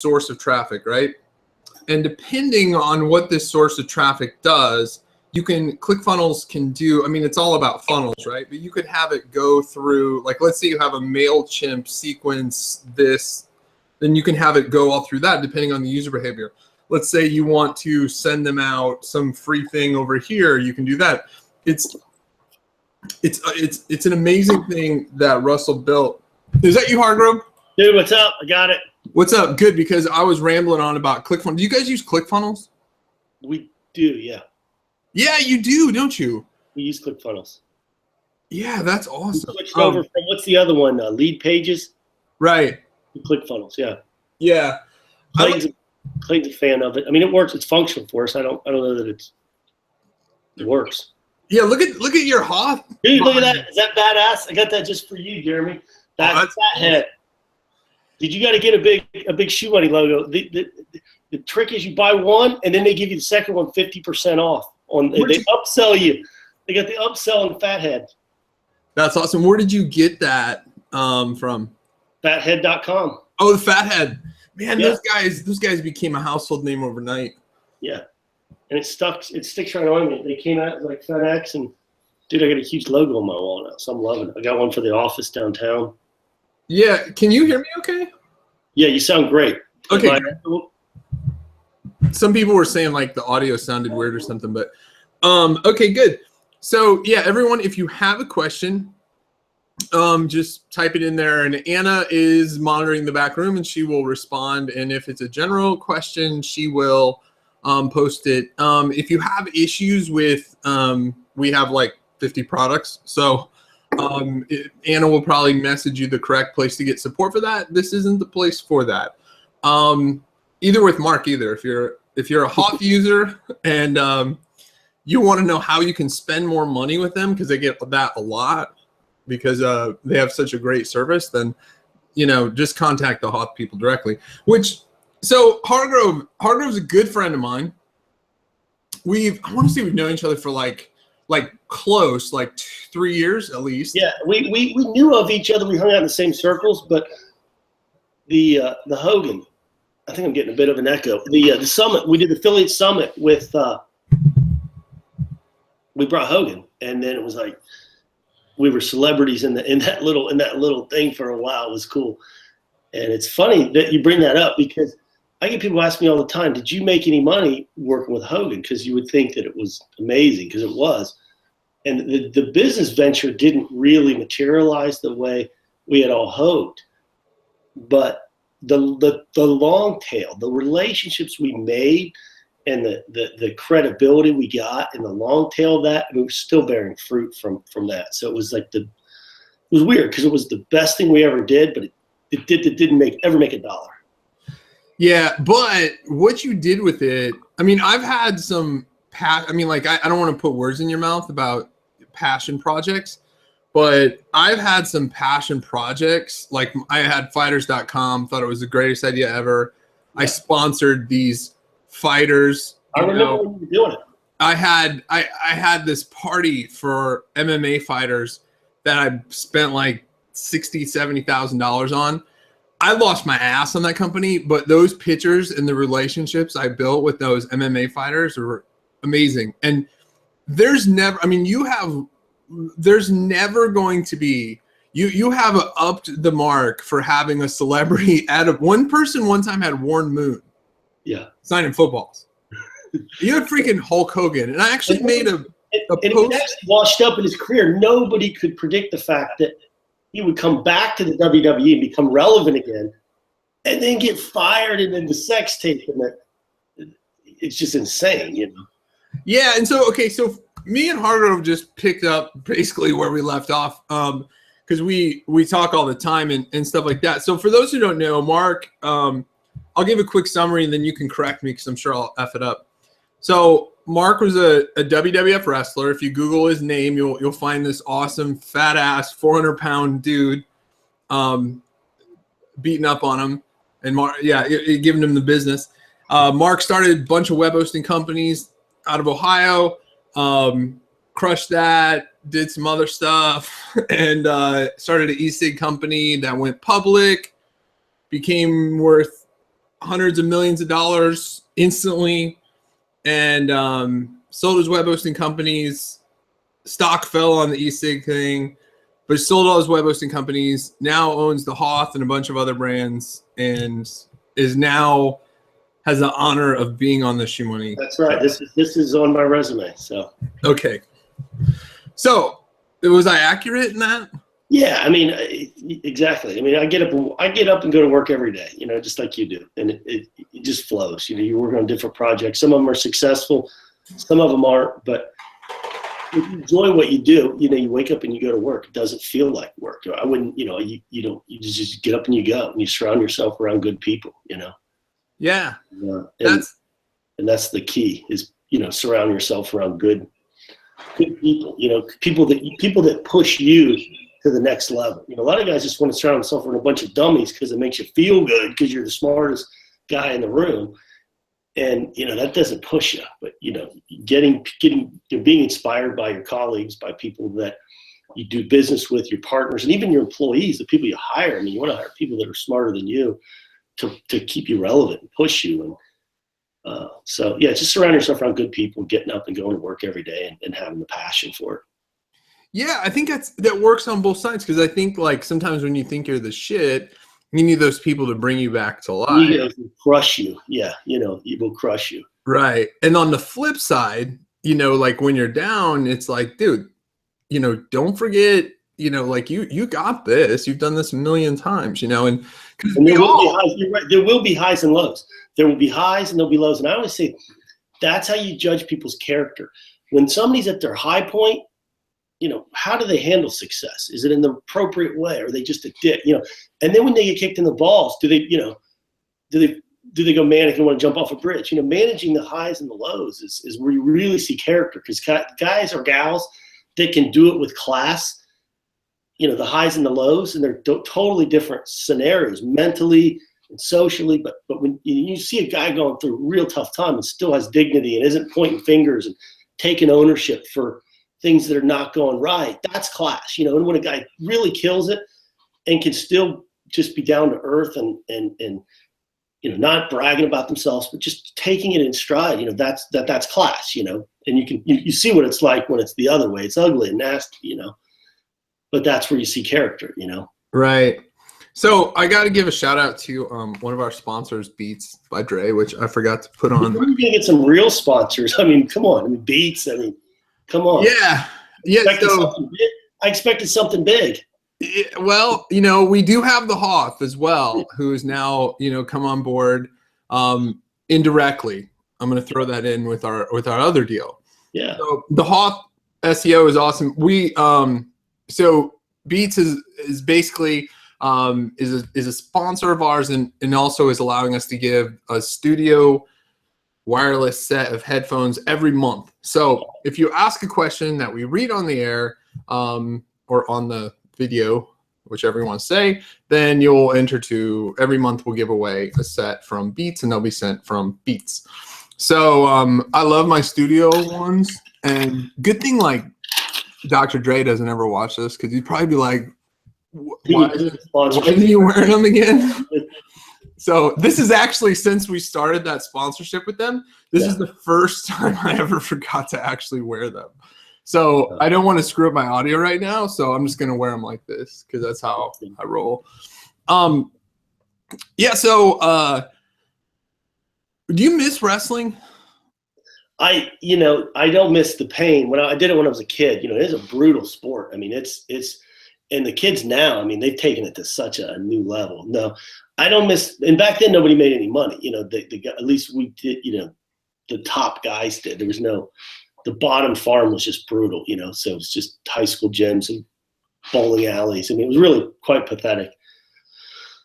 source of traffic, right? And depending on what this source of traffic does, ClickFunnels can do, I mean, it's all about funnels, right? But you could have it go through, like, let's say you have a MailChimp sequence this, then you can have it go all through that depending on the user behavior. Let's say you want to send them out some free thing over here, you can do that. It's an amazing thing that Russell built. Is that you, Hardgrove? Dude, what's up? I got it. What's up? Good, because I was rambling on about ClickFunnels. Do you guys use ClickFunnels? We do, yeah. Yeah, you do, don't you? We use ClickFunnels. Yeah, that's awesome. We switched over from, what's the other one? Lead Pages? Right. ClickFunnels, yeah. Yeah. Clayton's a fan of it. I mean, it works. It's functional for us. I don't know that it works. Yeah, look at your Hoth. Dude, look at that. Is that badass? I got that just for you, Jeremy. That's that head. Did you got to get a big ShoeMoney logo? The trick is you buy one and then they give you the second one 50% off. They upsell you. They got the upsell on the Fathead. That's awesome. Where did you get that from? Fathead.com. Oh, the Fathead. Man, yeah. those guys became a household name overnight. Yeah. And it sticks right on me. They came out like FedEx, and dude, I got a huge logo on my wall now, so I'm loving it. I got one for the office downtown. Yeah, can you hear me okay? Yeah, you sound great. Okay. Some people were saying like the audio sounded weird or something, but okay, good. So yeah, everyone, if you have a question, just type it in there, and Anna is monitoring the back room and she will respond. And if it's a general question, she will post it. If you have issues with, we have like 50 products. So Anna will probably message you the correct place to get support for that. This isn't the place for that. Either with Mark either. If you're a Hoth user and you want to know how you can spend more money with them, because they get that a lot, because they have such a great service, then just contact the Hoth people directly. So Hardgrove's a good friend of mine. I want to say we've known each other for like close, like 3 years at least. Yeah, we knew of each other. We hung out in the same circles, but the Hogan, I think I'm getting a bit of an echo. The summit, we did the affiliate summit with, we brought Hogan, and then it was like we were celebrities in that little thing for a while. It was cool. And it's funny that you bring that up, because I get people ask me all the time, did you make any money working with Hogan? Because you would think that it was amazing, because it was. And the business venture didn't really materialize the way we had all hoped. But the long tail, the relationships we made, and the credibility we got in the long tail of that, we were still bearing fruit from that. So it was like it was weird, because it was the best thing we ever did, but it didn't ever make a dollar. Yeah, but what you did with it, I mean, I've had some I don't want to put words in your mouth about passion projects, but I've had some passion projects. Like I had fighters.com, thought it was the greatest idea ever. Yeah. I sponsored these fighters. I remember when you were doing it. I had this party for MMA fighters that I spent like $60,000, $70,000 on. I lost my ass on that company, but those pictures and the relationships I built with those MMA fighters were amazing. And there's never going to be, you have upped the mark for having a celebrity one person one time had Warren Moon. Yeah. Signing footballs. You had freaking Hulk Hogan. And I actually made a post. He was actually washed up in his career. Nobody could predict the fact that he would come back to the WWE and become relevant again, and then get fired, and then the sex tape, and it's just insane, Yeah, and so me and Hardgrove just picked up basically where we left off, because we talk all the time and stuff like that. So for those who don't know, Mark, I'll give a quick summary and then you can correct me, because I'm sure I'll F it up. So Mark was a WWF wrestler. If you Google his name, you'll find this awesome fat ass 400-pound dude beating up on him, and giving him the business. Mark started a bunch of web hosting companies out of Ohio, crushed that, did some other stuff, and started an e-cig company that went public, became worth hundreds of millions of dollars instantly, and sold his web hosting companies. Stock fell on the e-cig thing, but he sold all his web hosting companies, now owns the Hoth and a bunch of other brands, and is now has the honor of being on the ShoeMoney. That's right. This is on my resume. So okay. So was I accurate in that? Yeah, I mean, exactly. I mean, I get up and go to work every day, just like you do, and it just flows. You work on different projects. Some of them are successful, some of them aren't. But if you enjoy what you do, you wake up and you go to work. It doesn't feel like work. I wouldn't, you just get up and you go, and you surround yourself around good people. Yeah. And that's the key is surround yourself around good people. People that push you to the next level. A lot of guys just want to surround themselves with a bunch of dummies because it makes you feel good because you're the smartest guy in the room, and that doesn't push you. But being inspired by your colleagues, by people that you do business with, your partners, and even your employees, the people you hire. I mean, you want to hire people that are smarter than you to keep you relevant and push you. And just surround yourself around good people, getting up and going to work every day, and having the passion for it. Yeah, I think that works on both sides, because I think like sometimes when you think you're the shit, you need those people to bring you back to life. Egos will crush you. Yeah, it will crush you. Right. And on the flip side, like when you're down, it's like, dude, don't forget, like you got this. You've done this a million times, and there will be highs. You're right. There will be highs and lows. There will be highs and there'll be lows. And I always say that's how you judge people's character. When somebody's at their high point, how do they handle success? Is it in the appropriate way? Or are they just a dick? And then when they get kicked in the balls, do they go manic and want to jump off a bridge? Managing the highs and the lows is where you really see character, because guys or gals that can do it with class, the highs and the lows, and they're totally different scenarios mentally and socially. But when you see a guy going through a real tough time and still has dignity and isn't pointing fingers and taking ownership for things that are not going right, that's class. And when a guy really kills it and can still just be down to earth and not bragging about themselves, but just taking it in stride, that's class. And you see what it's like when it's the other way. It's ugly and nasty, but that's where you see character, Right. So I got to give a shout out to one of our sponsors, Beats by Dre, which I forgot to put on. We're going to get some real sponsors. I mean, come on. Beats. Come on. Yeah. I expected something big. Well, we do have the Hoth as well, who is now, come on board indirectly. I'm going to throw that in with our other deal. Yeah. So the Hoth SEO is awesome. So Beats is basically is a sponsor of ours, and also is allowing us to give a studio wireless set of headphones every month. So if you ask a question that we read on the air or on the video, whichever you want to say, then you'll enter to every month we'll give away a set from Beats, and they'll be sent from Beats. So I love my studio ones, and good thing like Dr. Dre doesn't ever watch this, because he'd probably be like, why are you wearing them again? So this is actually, since we started that sponsorship with them, this is the first time I ever forgot to actually wear them. So I don't want to screw up my audio right now, so I'm just going to wear them like this, because that's how I roll. Yeah, so do you miss wrestling? I don't miss the pain. When I did it when I was a kid, it is a brutal sport. I mean, it's and the kids now, I mean, they've taken it to such a new level. No, I don't miss. And back then, nobody made any money. At least we did. The top guys did. There was the bottom farm was just brutal. So it was just high school gyms and bowling alleys. I mean, it was really quite pathetic.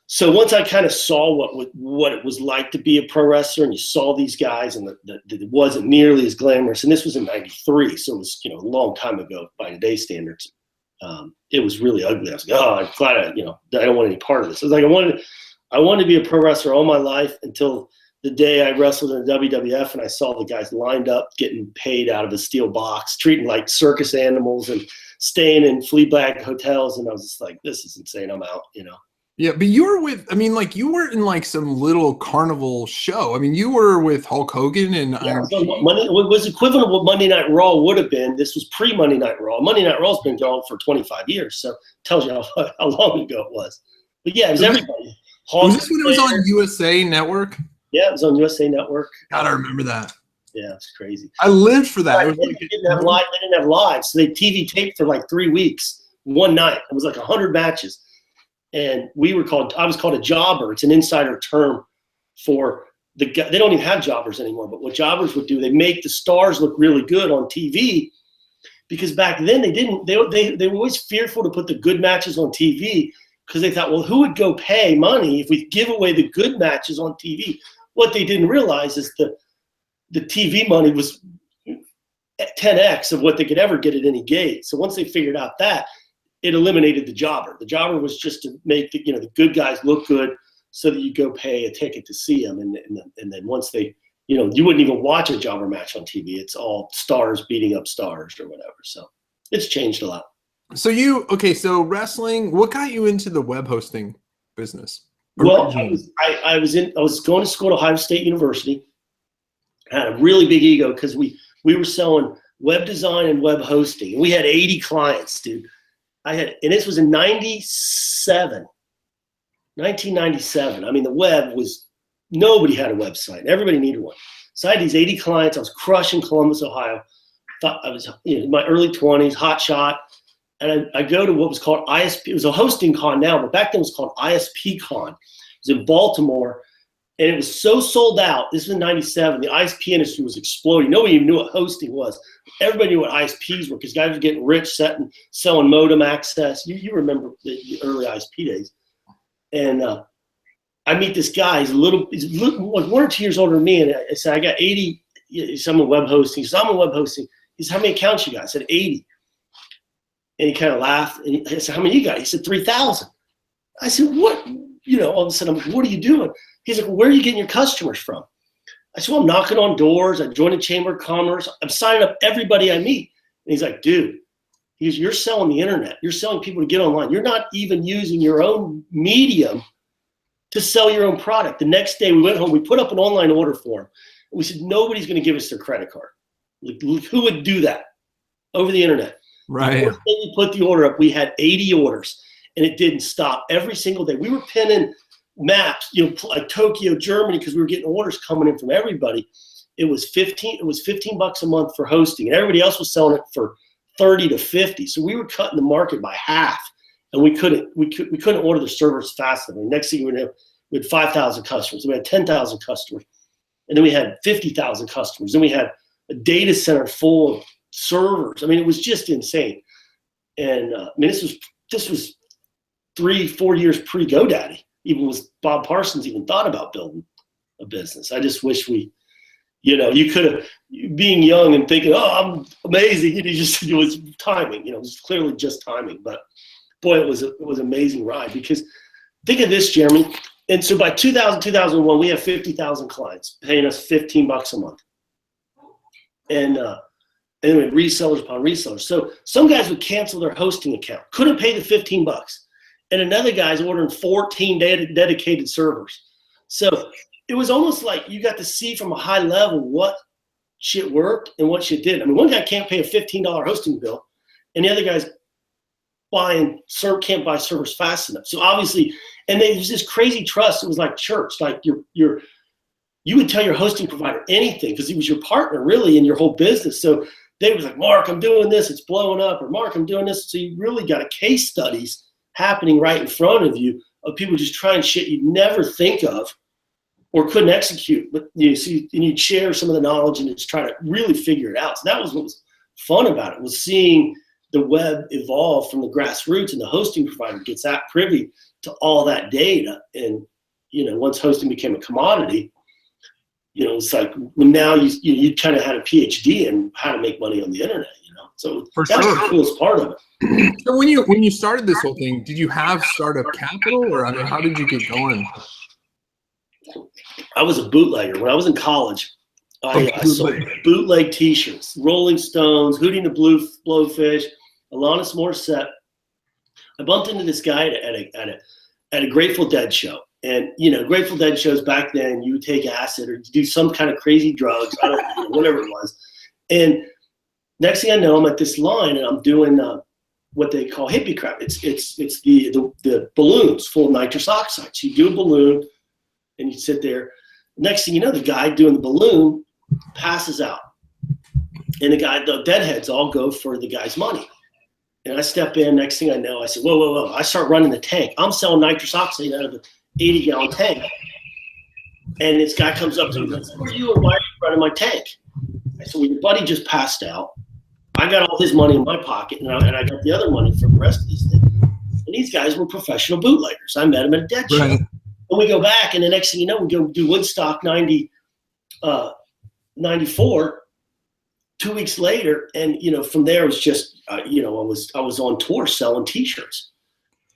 So once I kind of saw what it was like to be a pro wrestler, and you saw these guys, and that it wasn't nearly as glamorous. And this was in '93, so it was a long time ago by today's standards. It was really ugly. I was like, oh, I'm glad I don't want any part of this. I was like, I wanted to be a pro wrestler all my life until the day I wrestled in the WWF, and I saw the guys lined up getting paid out of a steel box, treating like circus animals, and staying in flea bag hotels. And I was just like, this is insane. I'm out. Yeah, but you were with, I mean, like, you were in like some little carnival show. I mean, you were with Hulk Hogan and Iron So Monday was equivalent of what Monday Night Raw would have been. This was pre-Monday Night Raw. Monday Night Raw's been going for 25 years, so it tells you how long ago it was. But yeah, it was everybody. Was this when it was on USA Network? Yeah, it was on USA Network. God, I remember that. Yeah, it's crazy. I lived for that. They didn't have live, so they TV taped for like 3 weeks, one night. It was like 100 matches. And I was called a jobber. It's an insider term for the guy. They don't even have jobbers anymore, but what jobbers would do, they make the stars look really good on TV, because back then they were always fearful to put the good matches on TV, because they thought, well, who would go pay money if we give away the good matches on TV? What they didn't realize is the TV money was 10x of what they could ever get at any gate. So once they figured out that, it eliminated the jobber. The jobber was just to make the good guys look good, so that you go pay a ticket to see them. And then once they, you wouldn't even watch a jobber match on TV. It's all stars beating up stars or whatever. So it's changed a lot. So so wrestling, what got you into the web hosting business? Well, I was going to school at Ohio State University. I had a really big ego because we were selling web design and web hosting. And we had 80 clients, dude. And this was in 1997. I mean, the web was, nobody had a website. Everybody needed one. So I had these 80 clients. I was crushing Columbus, Ohio. Thought I was in my early 20s, hot shot. And I go to what was called ISP. It was a hosting con now, but back then it was called ISP Con. It was in Baltimore. And it was so sold out. This was in 97. The ISP industry was exploding. Nobody even knew what hosting was. Everybody knew what ISPs were, because guys were getting rich selling modem access. You remember the early ISP days. And I meet this guy. He's like 1 or 2 years older than me. And I said, I got 80. I'm a web hosting. He said, I'm a web hosting. He said, how many accounts you got? I said, 80. And he kind of laughed. And I said, how many you got? He said, 3,000. I said, what? All of a sudden, I'm like, what are you doing? He's like, well, where are you getting your customers from? I said, well, I'm knocking on doors. I joined the Chamber of Commerce. I'm signing up everybody I meet. And he's like, dude, you're selling the internet. You're selling people to get online. You're not even using your own medium to sell your own product. The next day we went home, we put up an online order form. And we said, nobody's going to give us their credit card. Like, who would do that over the internet? Right. The first day we put the order up, we had 80 orders, and it didn't stop. Every single day we were pinning maps, like Tokyo, Germany, because we were getting orders coming in from everybody. It was $15 a month for hosting, and everybody else was selling it for 30 to 50. So we were cutting the market by half, and we couldn't order the servers fast enough. Next thing we had 5,000 customers, we had 10,000 customers, and then we had 50,000 customers. Then we had a data center full of servers. I mean, it was just insane. And this was 3-4 years pre GoDaddy. Even was Bob Parsons even thought about building a business. I just wish you could have, being young and thinking, oh, I'm amazing. It was timing. It was clearly just timing. But boy, it was an amazing ride, because think of this, Jeremy. And so by 2001, we have 50,000 clients paying us $15 a month. And then we had resellers upon resellers. So some guys would cancel their hosting account, couldn't pay the $15. And another guy's ordering 14 dedicated servers. So it was almost like you got to see from a high level what shit worked and what shit didn't. I mean, one guy can't pay a $15 hosting bill, and the other guy's can't buy servers fast enough. So obviously, and there's this crazy trust. It was like church. Like you would tell your hosting provider anything, because he was your partner really in your whole business. So they was like, Mark, I'm doing this, it's blowing up, or Mark, I'm doing this. So you really got a case studies happening right in front of you of people just trying shit you'd never think of or couldn't execute. But you'd share some of the knowledge and just try to really figure it out. So that was what was fun about it, was seeing the web evolve from the grassroots, and the hosting provider gets that privy to all that data. And once hosting became a commodity, it's like, well, now you kind of had a PhD in how to make money on the internet. So that's the coolest part of it. So when you started this whole thing, did you have startup capital, or how did you get going? I was a bootlegger. When I was in college, I sold bootleg T-shirts, Rolling Stones, Hootie and the Blowfish, Alanis Morissette. I bumped into this guy at at a Grateful Dead show. And, you know, Grateful Dead shows back then, you would take acid or do some kind of crazy drugs, I don't know, whatever it was. And next thing I know, I'm at this line and I'm doing what they call hippie crap. It's the balloons full of nitrous oxide. So you do a balloon and you sit there. Next thing you know, the guy doing the balloon passes out. And the deadheads all go for the guy's money. And I step in, next thing I know, I said, whoa, whoa, whoa. I start running the tank. I'm selling nitrous oxide out of the 80-gallon tank. And this guy comes up to me and says, who are you and why are you running my tank? I said, well, your buddy just passed out. I got all his money in my pocket, and I got the other money from the rest of this thing. And these guys were professional bootleggers. I met them at a dead show. Right. And we go back, and the next thing you know, we go do Woodstock 94. 2 weeks later, and you know, from there it was just, you know, I was on tour selling T-shirts,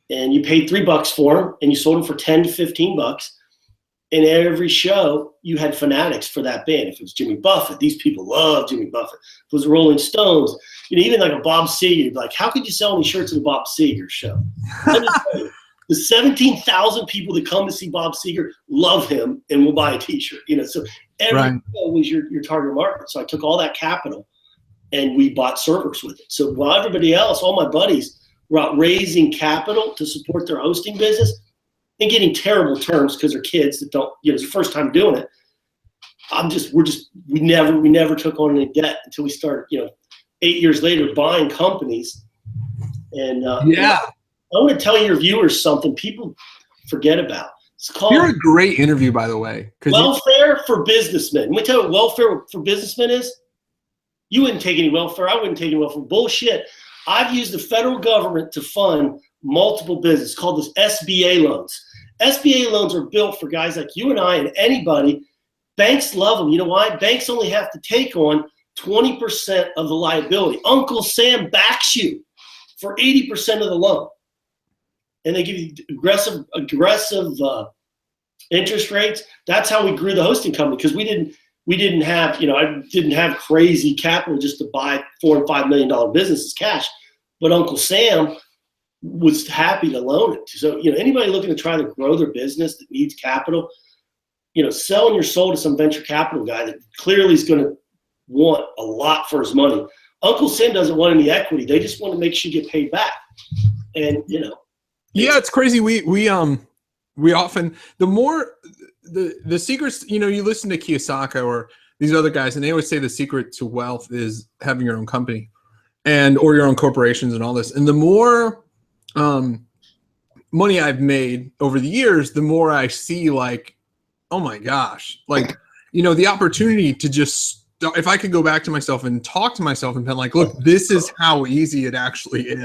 and you paid $3 for them, and you sold them for $10 to $15. And every show you had fanatics for that band. If it was Jimmy Buffett, these people love Jimmy Buffett. If it was Rolling Stones, you know, even like a Bob Seger, you'd be like, how could you sell any shirts at a Bob Seger show? Let me tell you, the 17,000 people that come to see Bob Seger love him and will buy a T-shirt. You know, so every show was your target market. So I took all that capital and we bought servers with it. So while everybody else, all my buddies, were out raising capital to support their hosting business and getting terrible terms because they're kids that don't, you know, it's the first time doing it. We never took on any debt until we started, you know, 8 years later buying companies. And I want to tell your viewers something people forget about. It's called You're a great interview, by the way. Welfare for businessmen. Let me tell you what welfare for businessmen is. You wouldn't take any welfare. I wouldn't take any welfare. Bullshit. I've used the federal government to fund multiple businesses called those SBA loans. SBA loans are built for guys like you and I and anybody. Banks love them. You know why? Banks only have to take on 20% of the liability. Uncle Sam backs you for 80% of the loan. And they give you aggressive interest rates. That's how we grew the hosting company, because we didn't have, you know, I didn't have crazy capital just to buy $4 and $5 million businesses cash, but Uncle Sam was happy to loan it. So, you know, anybody looking to try to grow their business that needs capital, you know, selling your soul to some venture capital guy that clearly is going to want a lot for his money. Uncle Sam doesn't want any equity. They just want to make sure you get paid back. And, you know. Yeah, it's crazy. We often, the secrets, you know, you listen to Kiyosaki or these other guys, and they always say the secret to wealth is having your own company or your own corporations and all this. And the more money I've made over the years, the more I see like, oh my gosh, like, you know, the opportunity to just, if I could go back to myself and talk to myself and be like, look, this is how easy it actually is.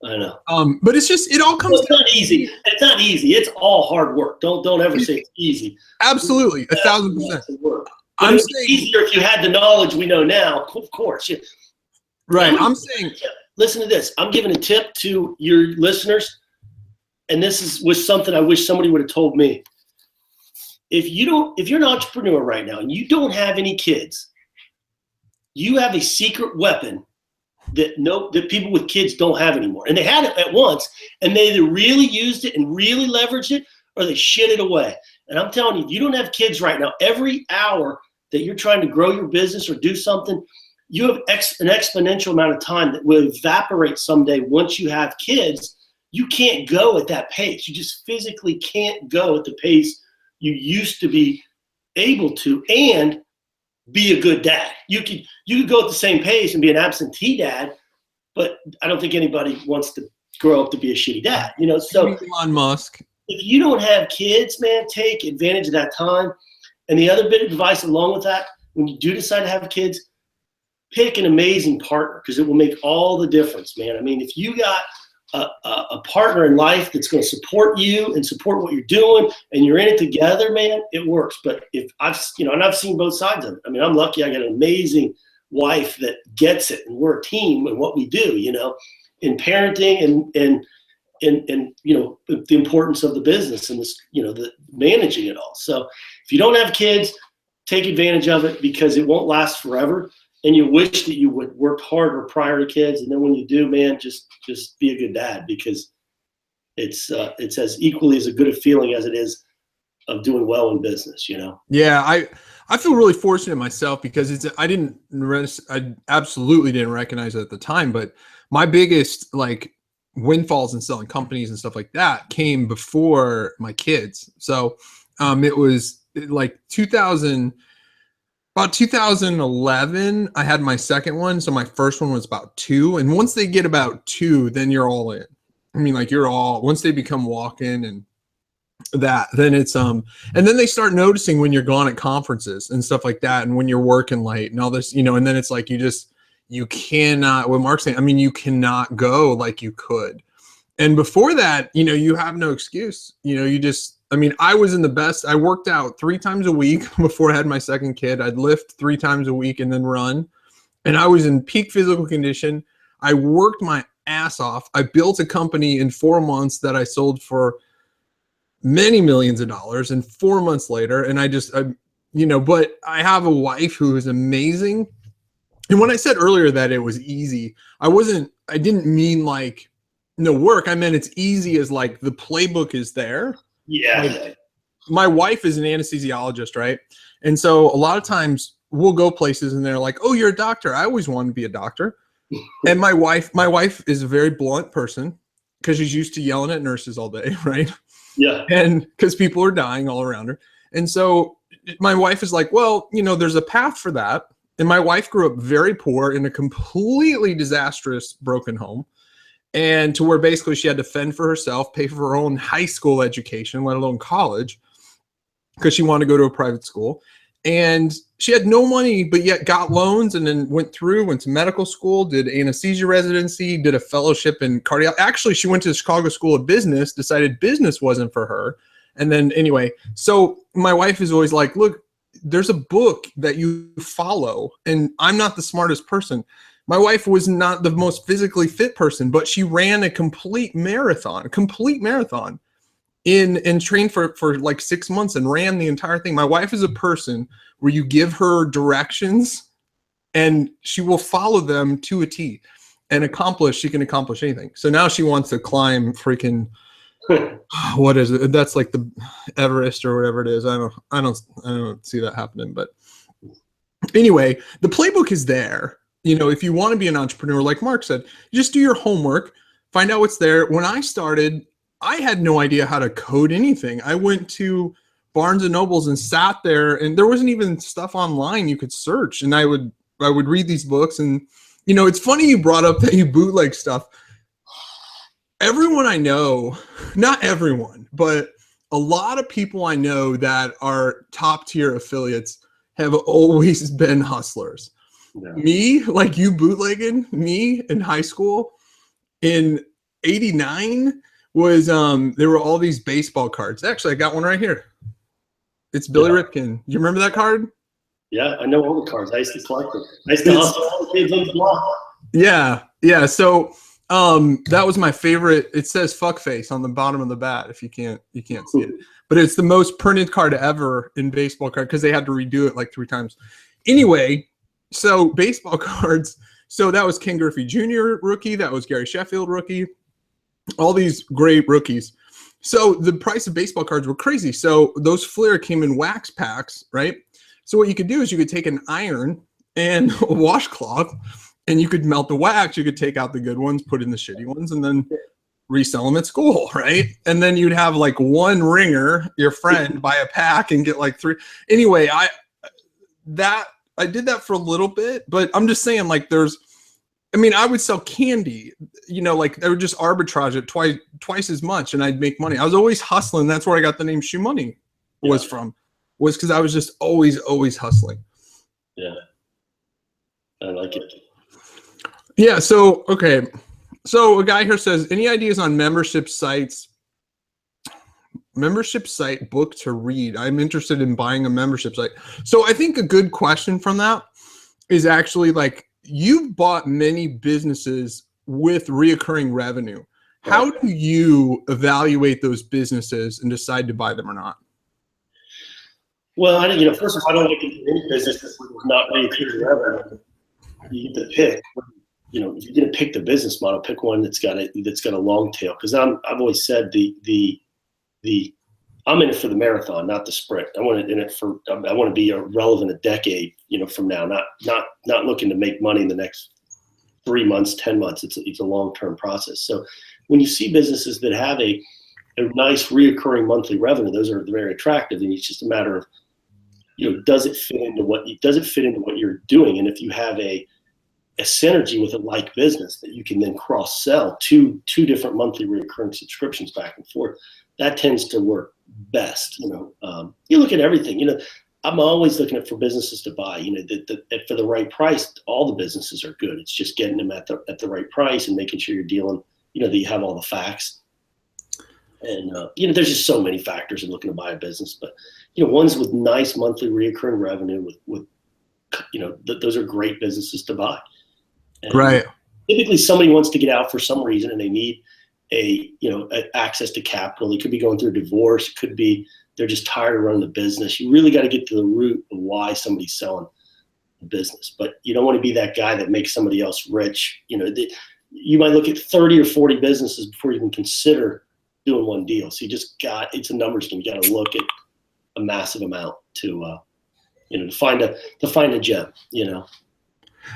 I know. But it's just, it all comes. Well, it's not easy. It's not easy. It's all hard work. Don't ever say it's easy. Absolutely, 1,000%. I'm saying it's easier if you had the knowledge we know now. Of course. Right. I'm saying. Listen to this. I'm giving a tip to your listeners, and this was something I wish somebody would have told me. If you're an entrepreneur right now and you don't have any kids, you have a secret weapon that people with kids don't have anymore. And they had it at once, and they either really used it and really leveraged it, or they shit it away. And I'm telling you, if you don't have kids right now, every hour that you're trying to grow your business or do something, you have an exponential amount of time that will evaporate someday once you have kids. You can't go at that pace. You just physically can't go at the pace you used to be able to and be a good dad. You could go at the same pace and be an absentee dad, but I don't think anybody wants to grow up to be a shitty dad, you know? So Elon Musk. If you don't have kids, man, take advantage of that time. And the other bit of advice along with that, when you do decide to have kids, pick an amazing partner, because it will make all the difference, man. I mean, if you got a partner in life that's going to support you and support what you're doing, and you're in it together, man, it works. But if I've seen both sides of it. I mean, I'm lucky I got an amazing wife that gets it, and we're a team in what we do, you know, in parenting and you know, the importance of the business and this, you know, the managing it all. So if you don't have kids, take advantage of it, because it won't last forever. And you wish that you would work harder prior to kids. And then when you do, man, just be a good dad, because it's as equally as a good a feeling as it is of doing well in business, Yeah, I feel really fortunate myself because I absolutely didn't recognize it at the time, but my biggest like windfalls in selling companies and stuff like that came before my kids. So it was like 2011, I had my second one. So my first one was about 2. And once they get about 2, then you're all in. I mean, like once they become walk-in and then it's and then they start noticing when you're gone at conferences and stuff like that, and when you're working late and all this, and then it's like you cannot, what Mark's saying, I mean, you cannot go like you could. And before that, you have no excuse. I mean, I was in the best. I worked out 3 times a week before I had my second kid. I'd lift 3 times a week and then run. And I was in peak physical condition. I worked my ass off. I built a company in 4 months that I sold for many millions of dollars, and 4 months later, and but I have a wife who is amazing. And when I said earlier that it was easy, I didn't mean like no work. I meant it's easy as like the playbook is there. Yeah. Like, my wife is an anesthesiologist, right? And so a lot of times we'll go places and they're like, "Oh, you're a doctor. I always wanted to be a doctor." And my wife is a very blunt person because she's used to yelling at nurses all day, right? Yeah. And because people are dying all around her. And so my wife is like, well, there's a path for that. And my wife grew up very poor in a completely disastrous, broken home. And to where basically she had to fend for herself, pay for her own high school education, let alone college, because she wanted to go to a private school. And she had no money, but yet got loans and then went to medical school, did anesthesia residency, did a fellowship in cardiology. Actually, she went to the Chicago School of Business, decided business wasn't for her. And then anyway, so my wife is always like, look, there's a book that you follow, and I'm not the smartest person. My wife was not the most physically fit person, but she ran a complete marathon and trained for like 6 months and ran the entire thing. My wife is a person where you give her directions and she will follow them to a T and she can accomplish anything. So now she wants to climb freaking, what is it? That's like the Everest or whatever it is. I don't see that happening, but anyway, the playbook is there. If you want to be an entrepreneur, like Mark said, you just do your homework, find out what's there. When I started, I had no idea how to code anything. I went to Barnes and Nobles and sat there, and there wasn't even stuff online you could search. And I would read these books, and it's funny you brought up that you bootleg stuff. Everyone I know, not everyone, but a lot of people I know that are top tier affiliates have always been hustlers. Yeah. Me, like you bootlegging me in high school in 89 was there were all these baseball cards. Actually, I got one right here. It's Billy Ripken. You remember that card? Yeah, I know all the cards. I used to collect them. I used to hustle all the kids on the block. Yeah. So that was my favorite. It says "fuck face" on the bottom of the bat. If you can't see it, but it's the most printed card ever in baseball card because they had to redo it like 3 times. Anyway, so baseball cards. So that was Ken Griffey Jr. rookie. That was Gary Sheffield rookie. All these great rookies. So the price of baseball cards were crazy. So those Fleer came in wax packs, right? So what you could do is you could take an iron and a washcloth, and you could melt the wax. You could take out the good ones, put in the shitty ones, and then resell them at school, right? And then you'd have like one ringer, your friend, buy a pack and get like 3. Anyway, I did that for a little bit, but I'm just saying, like, I would sell candy, like they would just arbitrage it twice as much, and I'd make money. I was always hustling. That's where I got the name ShoeMoney was because I was just always hustling. Yeah. I like it. Yeah. So, okay. So a guy here says, any ideas on membership site book to read? I'm interested in buying a membership site. So I think a good question from that is actually like, you've bought many businesses with reoccurring revenue. How do you evaluate those businesses and decide to buy them or not? Well, first of all, I don't like any business that's not reoccurring revenue. You get to pick you know, if you're going to pick the business model, pick one that's got a long tail. Because I've always said I'm in it for the marathon, not the sprint. I want to be relevant a decade, you know, from now. Not looking to make money in the next 3 months, 10 months. It's a long-term process. So when you see businesses that have a nice reoccurring monthly revenue, those are very attractive. And it's just a matter of, you know, does it fit into what you're doing? And if you have a synergy with a like business that you can then cross sell two different monthly recurring subscriptions back and forth, that tends to work best. You know, you look at everything. You know, I'm always looking for businesses to buy. You know, for the right price, all the businesses are good. It's just getting them at the right price and making sure you're dealing. You know, that you have all the facts. And you know, there's just so many factors in looking to buy a business. But you know, ones with nice monthly recurring revenue, with you know, those are great businesses to buy. And right. Typically, somebody wants to get out for some reason, and they need access to capital. They could be going through a divorce. It could be they're just tired of running the business. You really got to get to the root of why somebody's selling the business. But you don't want to be that guy that makes somebody else rich. You know, you might look at 30 or 40 businesses before you even consider doing one deal. So it's a numbers game. You got to look at a massive amount to find a gem. You know.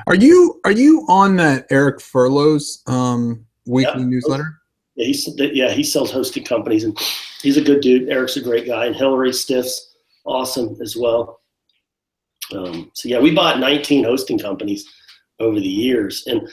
Are you on that Eric Furlow's weekly newsletter? Yeah, he sells hosting companies, and he's a good dude. Eric's a great guy, and Hillary Stiff's awesome as well. So yeah, we bought 19 hosting companies over the years, and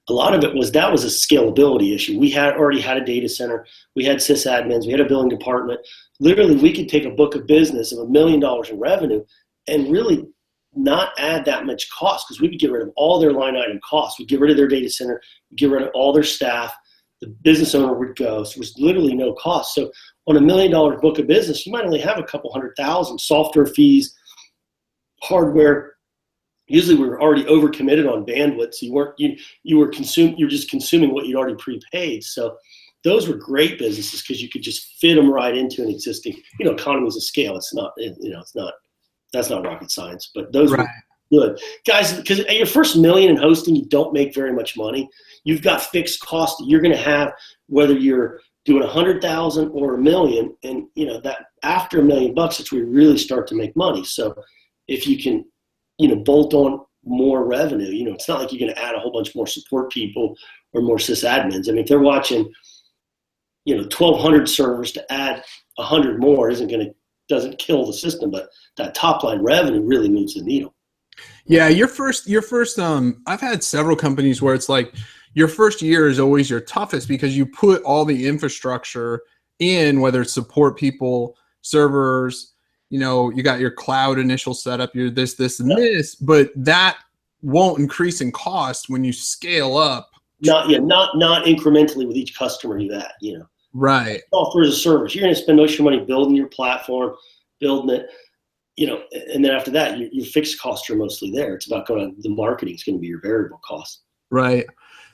a lot of it was a scalability issue. We already had a data center, we had sysadmins, we had a billing department. Literally, we could take a book of business of $1 million in revenue and really not add that much cost, because we could get rid of all their line item costs. We'd get rid of their data center, we'd get rid of all their staff. The business owner would go. So there was literally no cost. So on $1 million book of business, you might only have a couple $100,000, software fees, hardware. Usually we were already overcommitted on bandwidth, so you're just consuming what you'd already prepaid. So those were great businesses because you could just fit them right into an existing, you know, economies of scale. It's not, that's not rocket science, but those were good. Guys, because at your first $1 million in hosting, you don't make very much money. You've got fixed costs that you're going to have, whether you're doing 100,000 or $1 million, and you know that after $1 million, it's where you really start to make money. So if you can, you know, bolt on more revenue, you know, it's not like you're going to add a whole bunch more support people or more sysadmins. I mean, if they're watching, you know, 1,200 servers, to add 100 more doesn't kill the system, but that top line revenue really moves the needle. Yeah, your first I've had several companies where it's like your first year is always your toughest because you put all the infrastructure in, whether it's support people, servers, you know, you got your cloud initial setup, you're this, and this, but that won't increase in cost when you scale up. Not incrementally with each customer you add, you know. Right. Software as a service. You're going to spend most of your money building your platform, building it, you know, and then after that, your fixed costs are mostly there. It's about the marketing is going to be your variable cost. Right.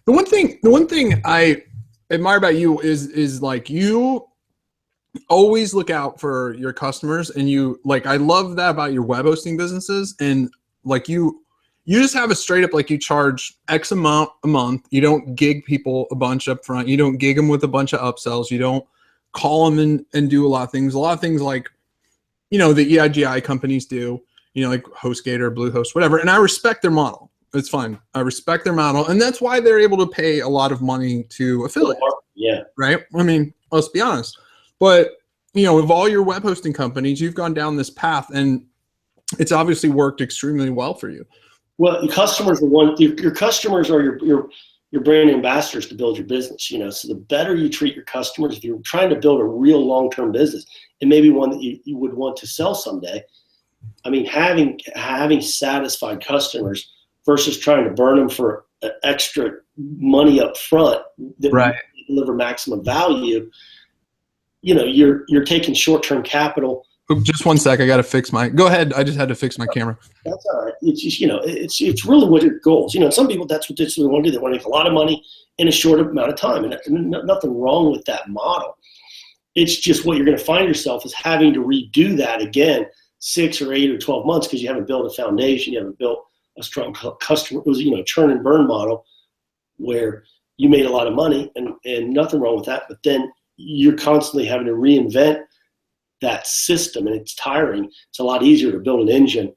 The one thing I admire about you is like you always look out for your customers, and you like, I love that about your web hosting businesses, and like you just have a straight up, like you charge X amount a month. You don't gig people a bunch up front. You don't gig them with a bunch of upsells. You don't call them and do a lot of things like, you know, the EIGI companies do, you know, like HostGator, Bluehost, whatever. And I respect their model. It's fine. I respect their model. And that's why they're able to pay a lot of money to affiliates. Yeah. Right? I mean, let's be honest. But, you know, of all your web hosting companies, you've gone down this path, and it's obviously worked extremely well for you. Well, your customers your customers are your brand ambassadors to build your business, you know. So the better you treat your customers, if you're trying to build a real long-term business, and maybe one that you would want to sell someday, I mean, having satisfied customers versus trying to burn them for extra money up front that deliver maximum value, you know, you're taking short-term capital. Just one sec. I got to fix go ahead. I just had to fix my camera. That's all right. It's just, you know, it's really what your goals, you know, some people, that's what they want to do. They want to make a lot of money in a short amount of time. And nothing wrong with that model. It's just what you're going to find yourself is having to redo that again, 6 or 8 or 12 months, because you haven't built a foundation. You haven't built a strong customer, you know, churn and burn model. where you made a lot of money and nothing wrong with that, but then you're constantly having to reinvent that system, and it's tiring. It's a lot easier to build an engine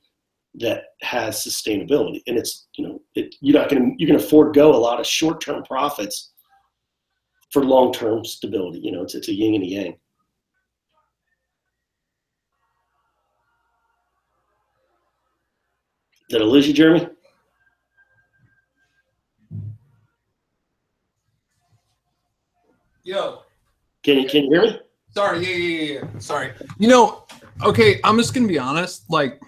that has sustainability, and it's, you're going to forego a lot of short-term profits for long-term stability. It's a yin and a yang. Did I lose you, Jeremy? Yo. Can you hear me? Sorry. Yeah. Sorry. Okay, I'm just gonna be honest. Like,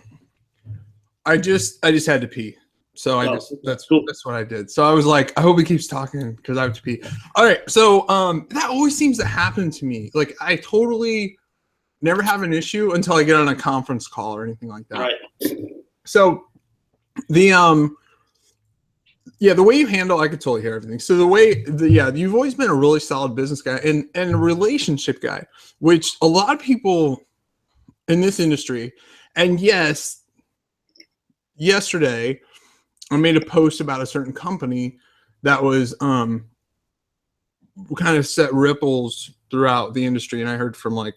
I just had to pee. So that's what I did. So I was like, I hope he keeps talking because I have to pee. All right. So that always seems to happen to me. Like, I totally never have an issue until I get on a conference call or anything like that. Right. So the way you handle, I could totally hear everything. So you've always been a really solid business guy and a relationship guy, which a lot of people in this industry, and yes, yesterday I made a post about a certain company that was kind of set ripples throughout the industry, and I heard from like,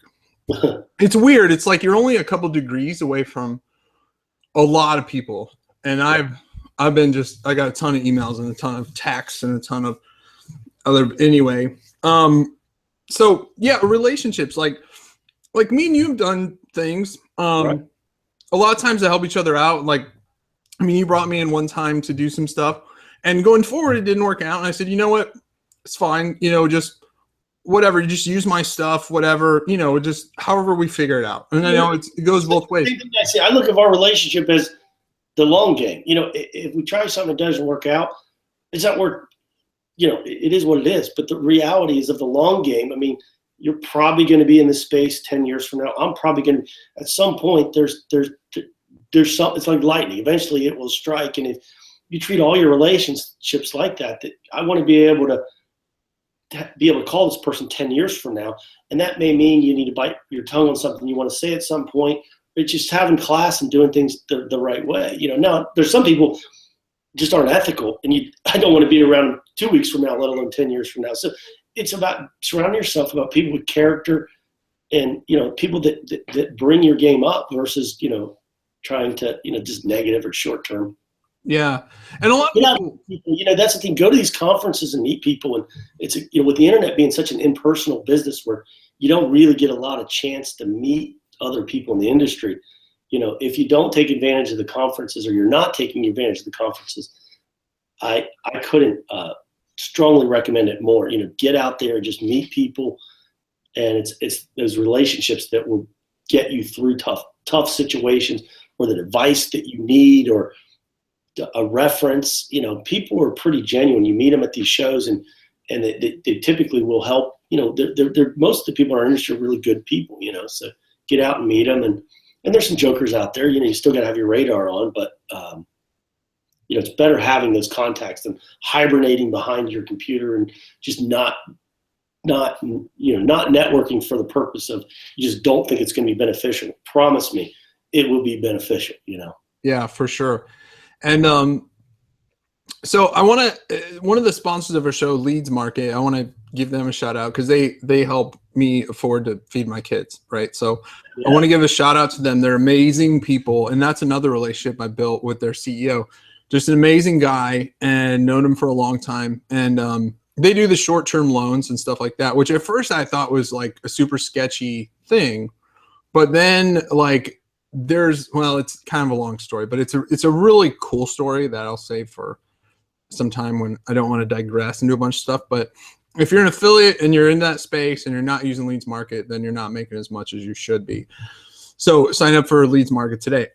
it's weird. It's like you're only a couple degrees away from a lot of people, and I got a ton of emails and a ton of texts and a ton of other, anyway. So yeah, relationships, like me and you have done things, Right. a lot of times to help each other out. Like, I mean, you brought me in one time to do some stuff, and going forward, it didn't work out. And I said, you know what? It's fine. Just whatever, you just use my stuff, whatever, just however we figure it out. And I know it goes both ways. I look at our relationship as the long game. If we try something that doesn't work out, it's not work. It is what it is. But the reality is of the long game. I mean, you're probably going to be in this space 10 years from now. I'm probably going to, at some point, there's some, it's like lightning. Eventually it will strike. And if you treat all your relationships like that I want to be able to call this person 10 years from now. And that may mean you need to bite your tongue on something you want to say at some point. It's just having class and doing things the right way. Now there's some people just aren't ethical, and I don't want to be around 2 weeks from now, let alone 10 years from now. So it's about surrounding yourself about people with character and, people that bring your game up versus, trying to, just negative or short term. Yeah. And a lot of people, that's the thing. Go to these conferences and meet people. And it's, with the internet being such an impersonal business where you don't really get a lot of chance to meet other people in the industry. If you don't take advantage of the conferences, or you're not taking advantage of the conferences, I couldn't strongly recommend it more. Get out there and just meet people. And it's those relationships that will get you through tough situations, or the advice that you need, or a reference. People are pretty genuine. You meet them at these shows, and they typically will help. They're most of the people in our industry are really good people. So get out and meet them, and there's some jokers out there. You still got to have your radar on, but it's better having those contacts than hibernating behind your computer and just not networking for the purpose of, you just don't think it's going to be beneficial. Promise me, it will be beneficial. Yeah, for sure. And so I want to, one of the sponsors of our show, Leads Market, I want to give them a shout out because they help me afford to feed my kids, right? So yeah. I want to give a shout out to them. They're amazing people, and that's another relationship I built with their CEO. Just an amazing guy, and known him for a long time. And they do the short-term loans and stuff like that, which at first I thought was like a super sketchy thing, but then like it's kind of a long story, but it's a really cool story that I'll save for some time when I don't want to digress and do a bunch of stuff. But if you're an affiliate and you're in that space and you're not using Leads Market, then you're not making as much as you should be. So sign up for Leads Market today.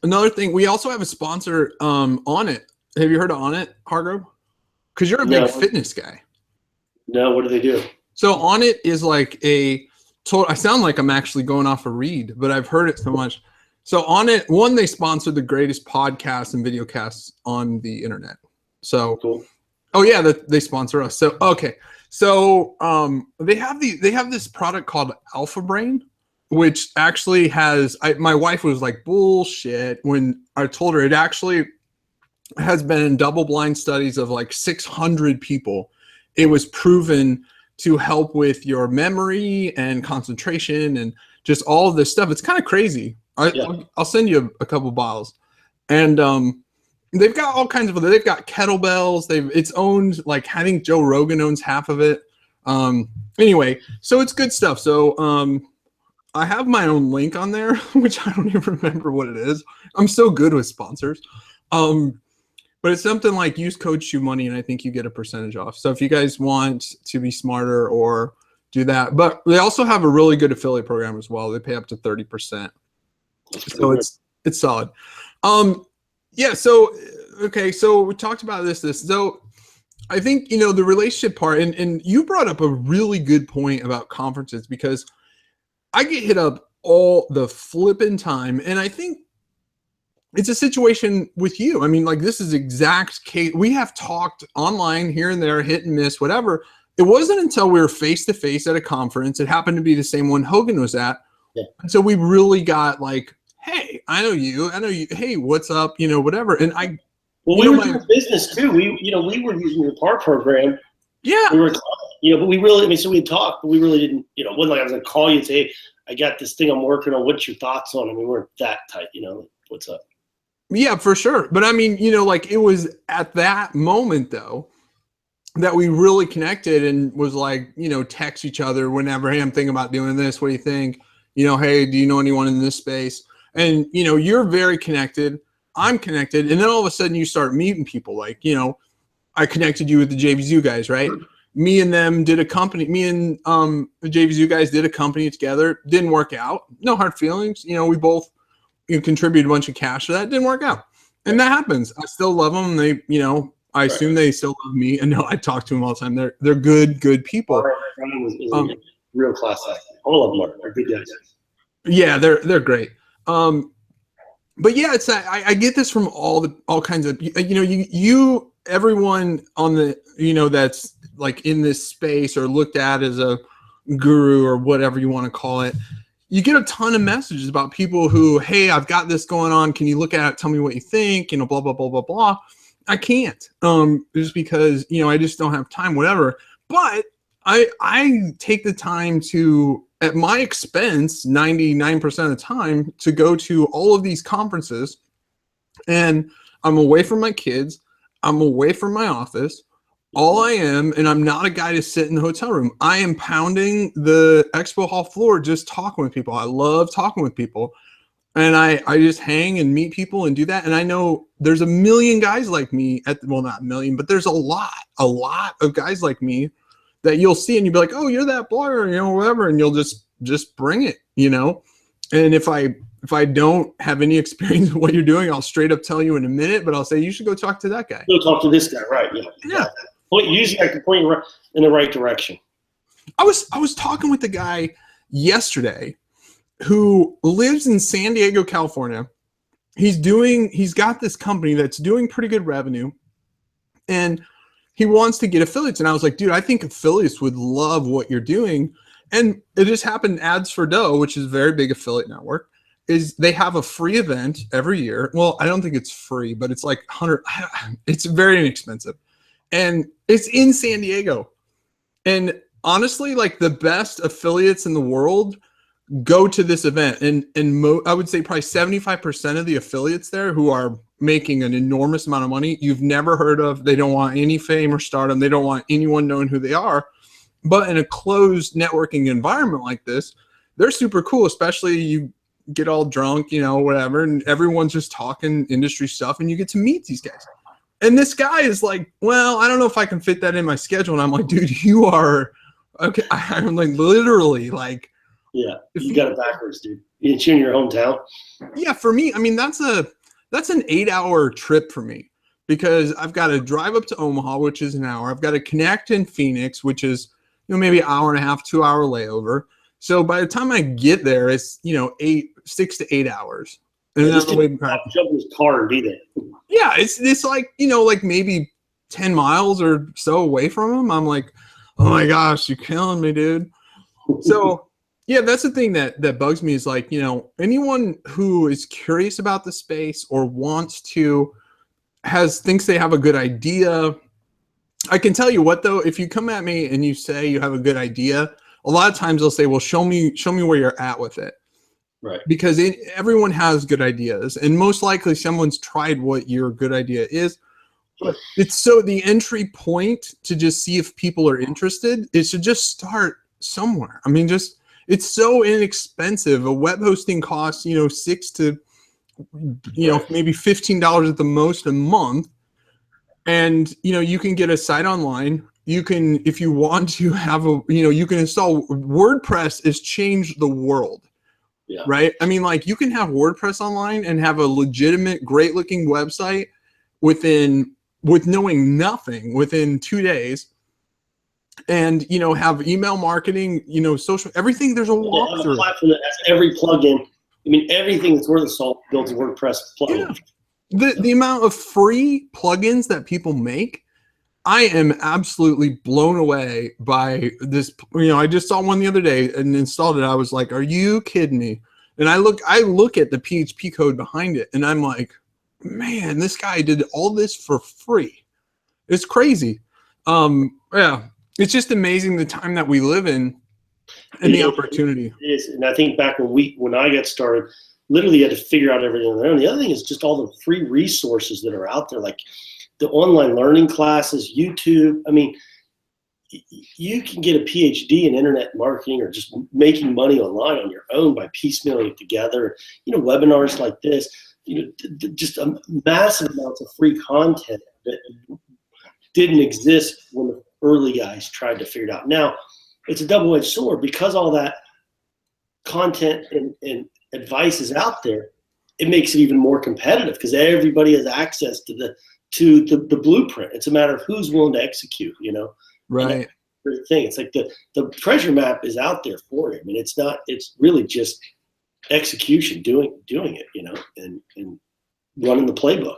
Another thing, we also have a sponsor, On It. Have you heard of On It, Hardgrove? Because you're a big fitness guy. No, what do they do? So On It is like I sound like I'm actually going off a read, but I've heard it so much. So On It, they sponsor the greatest podcasts and video casts on the internet. So cool. Oh yeah, they sponsor us. So okay, so they have this product called Alpha Brain, which actually has. My wife was like bullshit when I told her it actually has been in double-blind studies of like 600 people. It was proven to help with your memory and concentration and just all of this stuff. It's kind of crazy. I'll send you a couple bottles. And they've got all kinds of, they've got kettlebells. It's owned, like, I think Joe Rogan owns half of it. Anyway, so it's good stuff. So I have my own link on there, which I don't even remember what it is. I'm so good with sponsors. But it's something like use code ShoeMoney and I think you get a percentage off. So if you guys want to be smarter or do that, but they also have a really good affiliate program as well. They pay up to 30%. So it's solid. Yeah. So, okay. So we talked about this. So I think, you know, the relationship part, and you brought up a really good point about conferences, because I get hit up all the flipping time. And I think it's a situation with you. I mean, like, this is exact case. We have talked online here and there, hit and miss, whatever. It wasn't until we were face to face at a conference. It happened to be the same one Hogan was at. Yeah. And so we really got like, hey, I know you. Hey, what's up? You know, whatever. And we were doing business too. We were using your PAR program. Yeah. We were, but we really, I mean, so we talked, but we really didn't, it wasn't like I was going to call you and say, hey, I got this thing I'm working on. What's your thoughts on it? We weren't that tight, what's up? Yeah, for sure. But I mean, like, it was at that moment though that we really connected and was like, text each other whenever, hey, I'm thinking about doing this. What do you think? Hey, do you know anyone in this space? And, you're very connected. I'm connected. And then all of a sudden you start meeting people like, I connected you with the JVZoo guys, right? Me and them did a company. Me and the JVZoo guys did a company together. Didn't work out. No hard feelings. We both contributed a bunch of cash to that. Didn't work out. And that happens. I still love them. They, I assume they still love me. And no, I talk to them all the time. They're good people. Real class act. All of them are good guys. Yeah, they're great. But yeah, it's I get this from all kinds of everyone on the that's like in this space or looked at as a guru or whatever you want to call it. You get a ton of messages about people who, hey, I've got this going on. Can you look at it? Tell me what you think, blah, blah, blah, blah, blah. I can't, just because, I just don't have time, whatever. But I take the time to, at my expense, 99% of the time, to go to all of these conferences, and I'm away from my kids. I'm away from my office. All I am, and I'm not a guy to sit in the hotel room. I am pounding the expo hall floor, just talking with people. I love talking with people. And I just hang and meet people and do that. And I know there's a million guys like me well, not a million, but there's a lot of guys like me that you'll see and you'll be like, oh, you're that blogger, whatever. And you'll just bring it, And if I don't have any experience with what you're doing, I'll straight up tell you in a minute, but I'll say, you should go talk to that guy. Go talk to this guy. Right. Yeah. Usually I can point you in the right direction. I was talking with the guy yesterday who lives in San Diego, California. He's got this company that's doing pretty good revenue, and he wants to get affiliates. And I was like, dude, I think affiliates would love what you're doing. And it just happened. Ads for Dough, which is a very big affiliate network, is they have a free event every year. Well, I don't think it's free, but it's like 100. It's very inexpensive. And it's in San Diego. And honestly, like, the best affiliates in the world go to this event. And I would say probably 75% of the affiliates there who are making an enormous amount of money, you've never heard of. They don't want any fame or stardom. They don't want anyone knowing who they are. But in a closed networking environment like this, they're super cool, especially you get all drunk, whatever, and everyone's just talking industry stuff, and you get to meet these guys. And this guy is like, well, I don't know if I can fit that in my schedule. And I'm like, dude, you are okay. I'm like, literally, like, yeah, you got it backwards, dude. It's in your hometown. Yeah, for me, I mean, that's an 8-hour trip for me, because I've got to drive up to Omaha, which is an hour. I've got to connect in Phoenix, which is, maybe an hour and a half, 2-hour layover. So by the time I get there, it's 6 to 8 hours. And then jump in his car and be there. Yeah, it's like, like maybe 10 miles or so away from him. I'm like, oh my gosh, you're killing me, dude. So yeah, that's the thing that bugs me is like, anyone who is curious about the space or wants to thinks they have a good idea. I can tell you what though, if you come at me and you say you have a good idea, a lot of times they'll say, well, show me where you're at with it. Right. Because everyone has good ideas, and most likely someone's tried what your good idea is. But it's so the entry point to just see if people are interested is to just start somewhere. I mean, it's so inexpensive. A web hosting costs, $6 to maybe $15 at the most a month. And, you can get a site online. You can, if you want to have you can install WordPress has changed the world. Yeah. Right. I mean, like you can have WordPress online and have a legitimate, great looking website with knowing nothing within 2 days. And, have email marketing, social, everything. There's a walkthrough. A platform that has every plugin. I mean, everything that's worth a salt builds a WordPress plugin. Yeah. The amount of free plugins that people make, I am absolutely blown away by this. I just saw one the other day and installed it. I was like, are you kidding me? And I look at the PHP code behind it and I'm like, man, this guy did all this for free. It's crazy. Yeah, it's just amazing the time that we live in and the opportunity. It is. And I think back when I got started, literally you had to figure out everything on their own. The other thing is just all the free resources that are out there, like the online learning classes, YouTube. I mean, you can get a PhD in internet marketing or just making money online on your own by piecemealing it together. Webinars like this, just a massive amounts of free content that didn't exist when the early guys tried to figure it out. Now, it's a double-edged sword because all that content and advice is out there. It makes it even more competitive because everybody has access to the blueprint. It's a matter of who's willing to execute, Right. Great thing. It's like the treasure map is out there for you. I mean, it's really just execution, doing it, and running the playbook.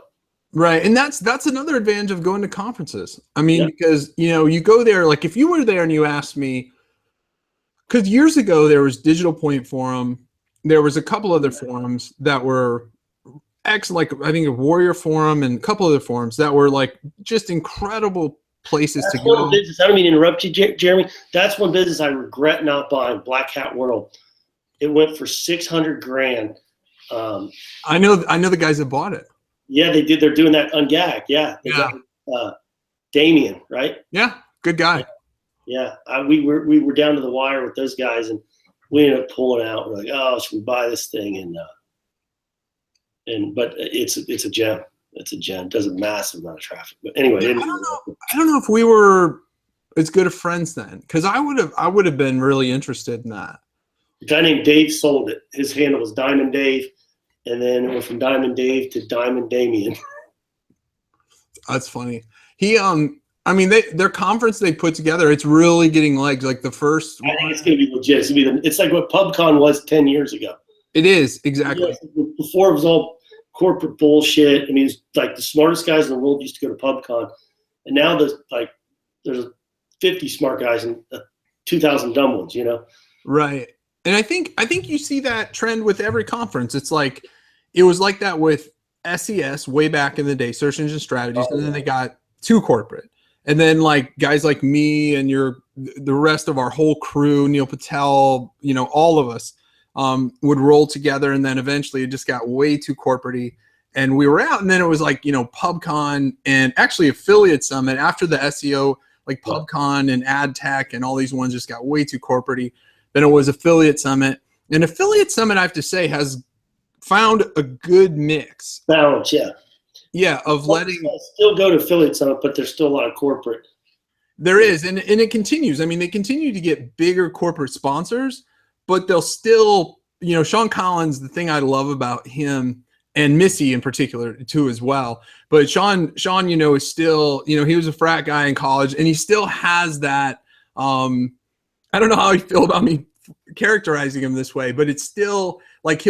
Right. And that's another advantage of going to conferences. I mean, because, you go there, like if you were there and you asked me, because years ago there was Digital Point Forum, there was a couple other forums that were like I think a Warrior Forum and a couple other forums that were like just incredible places to go. Business, I don't mean to interrupt you, Jeremy. That's one business I regret not buying, Black Hat World. It went for $600,000. I know the guys that bought it. Yeah, they did. They're doing that Ungag. Yeah. Got, Damien, right? Yeah, good guy. Yeah, we were down to the wire with those guys, and we ended up pulling out. We're like, oh, should we buy this thing? But it's a gem. It's a gem. It does a massive amount of traffic. But anyway, I don't know if we were as good of friends then, because I would have been really interested in that. A guy named Dave sold it. His handle was Diamond Dave, and then it went from Diamond Dave to Diamond Damien. That's funny. I mean, their conference they put together, it's really getting legs. Like the first I think it's going to be legit. It's like what PubCon was 10 years ago. It is, exactly. Before it was all corporate bullshit. I mean, it's like the smartest guys in the world used to go to PubCon, and now there's 50 smart guys and 2,000 dumb ones. Right. And I think you see that trend with every conference. It's like it was like that with SES way back in the day, Search Engine Strategies, and then they got too corporate. And then like guys like me and the rest of our whole crew, Neil Patel, all of us would roll together, and then eventually it just got way too corporate-y, and we were out. And then it was like PubCon and actually Affiliate Summit after the SEO, like PubCon and Ad Tech and all these ones just got way too corporate-y. Then it was Affiliate Summit, and Affiliate Summit I have to say has found a good mix. Balance, yeah. Yeah, of letting still go to Affiliate Summit, but there's still a lot of corporate. There is, and it continues. I mean, they continue to get bigger corporate sponsors, but they'll still, Sean Collins, the thing I love about him and Missy in particular too as well. But Sean, is still, he was a frat guy in college, and he still has that. I don't know how I feel about me characterizing him this way, but it's still like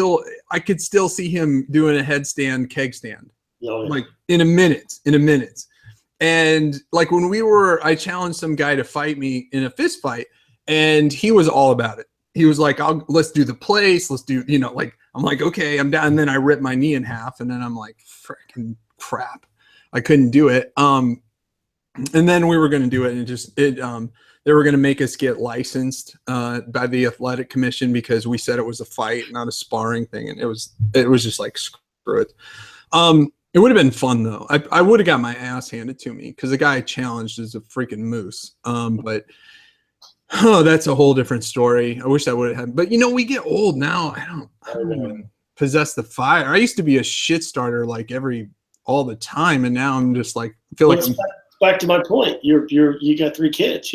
I could still see him doing a headstand, keg stand. Like in a minute. And like when I challenged some guy to fight me in a fist fight, and he was all about it. He was like, let's do the place. Let's do, I'm like, okay, I'm down. And then I ripped my knee in half, and then I'm like, freaking crap. I couldn't do it. And then we were going to do it, and they were going to make us get licensed by the athletic commission because we said it was a fight, not a sparring thing, and it was just like, screw it. It would have been fun though. I would have got my ass handed to me because the guy I challenged is a freaking moose. But that's a whole different story. I wish I would have had. But we get old now. I don't even possess the fire. I used to be a shit starter like all the time, and now I'm just like feel like back to my point. You got 3 kids,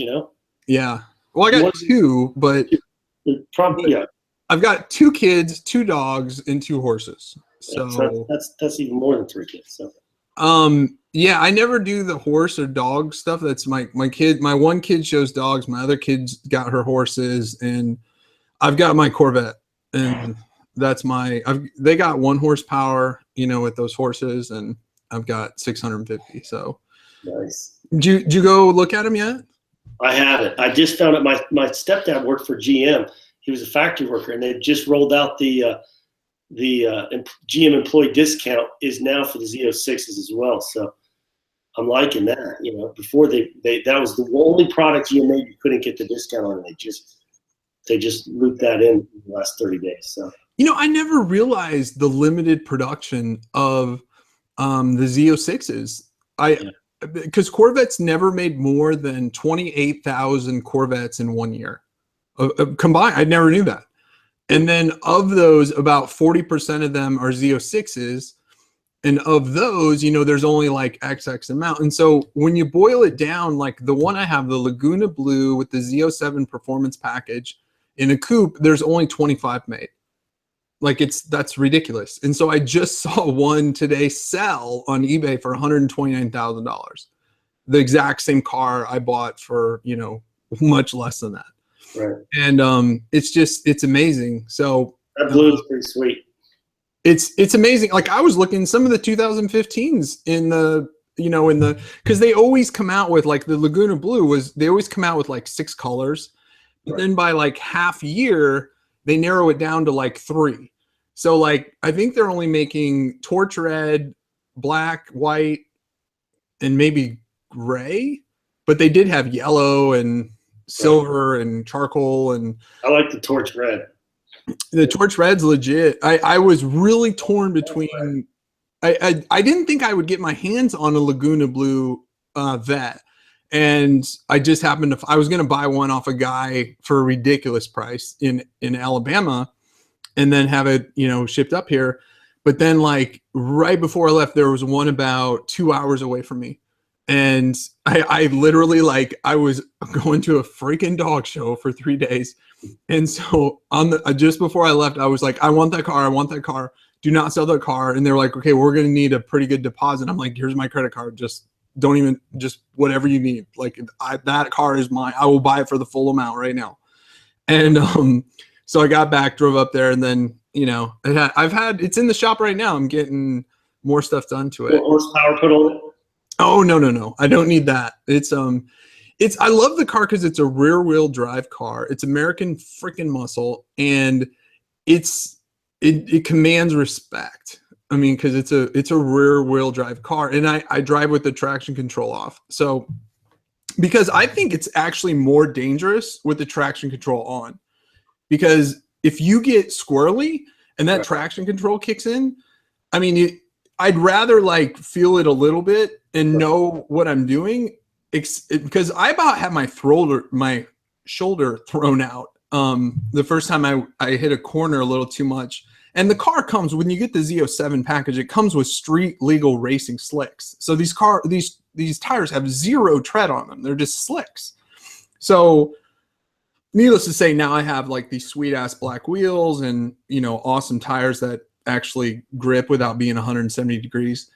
Yeah. Well, I got 2, but probably I've got 2 kids, 2 dogs, and 2 horses. So that's even more than 3 kids. So. Yeah, I never do the horse or dog stuff. That's my kid. My one kid shows dogs. My other kid's got her horses, and I've got my Corvette, and that's they got 1 horsepower, with those horses, and I've got 650. So nice. Did you go look at them yet? I haven't. I just found out my stepdad worked for GM. He was a factory worker, and they just rolled out the GM employee discount is now for the Z06s as well. So I'm liking that. Before that was the only product GM made you couldn't get the discount on, and they just looped that in the last 30 days. So I never realized the limited production of the Z06s. Because Corvettes never made more than 28,000 Corvettes in 1 year combined. I never knew that. And then of those, about 40% of them are Z06s. And of those, there's only like XX amount. And so when you boil it down, like the one I have, the Laguna Blue with the Z07 performance package in a coupe, there's only 25 made. Like that's ridiculous. And so I just saw one today sell on eBay for $129,000. The exact same car I bought for, much less than that. Right. And it's amazing. So that blue is pretty sweet. It's amazing. Like I was looking some of the 2015s because they always come out with like the Laguna Blue they always come out with like 6 colors. But then by like half year, they narrow it down to like 3. So like, I think they're only making torch red, black, white, and maybe gray, but they did have yellow and silver and charcoal. And I like the torch red. The torch red's legit. I was really torn between, I didn't think I would get my hands on a Laguna Blue vet. And I just happened I was going to buy one off a guy for a ridiculous price in Alabama and then have it, shipped up here. But then like right before I left, there was one about 2 hours away from me. And I literally I was going to a freaking dog show for 3 days. And so just before I left, I was like, I want that car. I want that car. Do not sell that car. And they're like, okay, we're going to need a pretty good deposit. I'm like, here's my credit card. Just whatever you need. Like that car is mine. I will buy it for the full amount right now. And so I got back, drove up there, and then it's in the shop right now. I'm getting more stuff done to it. What horsepower put on it? Oh no, I don't need that. I love the car because it's a rear wheel drive car. It's American freaking muscle, and it commands respect. I mean, because it's a rear wheel drive car, and I drive with the traction control off. So because I think it's actually more dangerous with the traction control on, because if you get squirrely and that traction control kicks in, I mean, I'd rather feel it a little bit and know what I'm doing, because I about had my shoulder thrown out the first time I hit a corner a little too much. And the car comes, when you get the Z07 package, it comes with street legal racing slicks. So these tires have 0 tread on them. They're just slicks. So needless to say, now I have these sweet ass black wheels and, awesome tires that actually grip without being 170 degrees.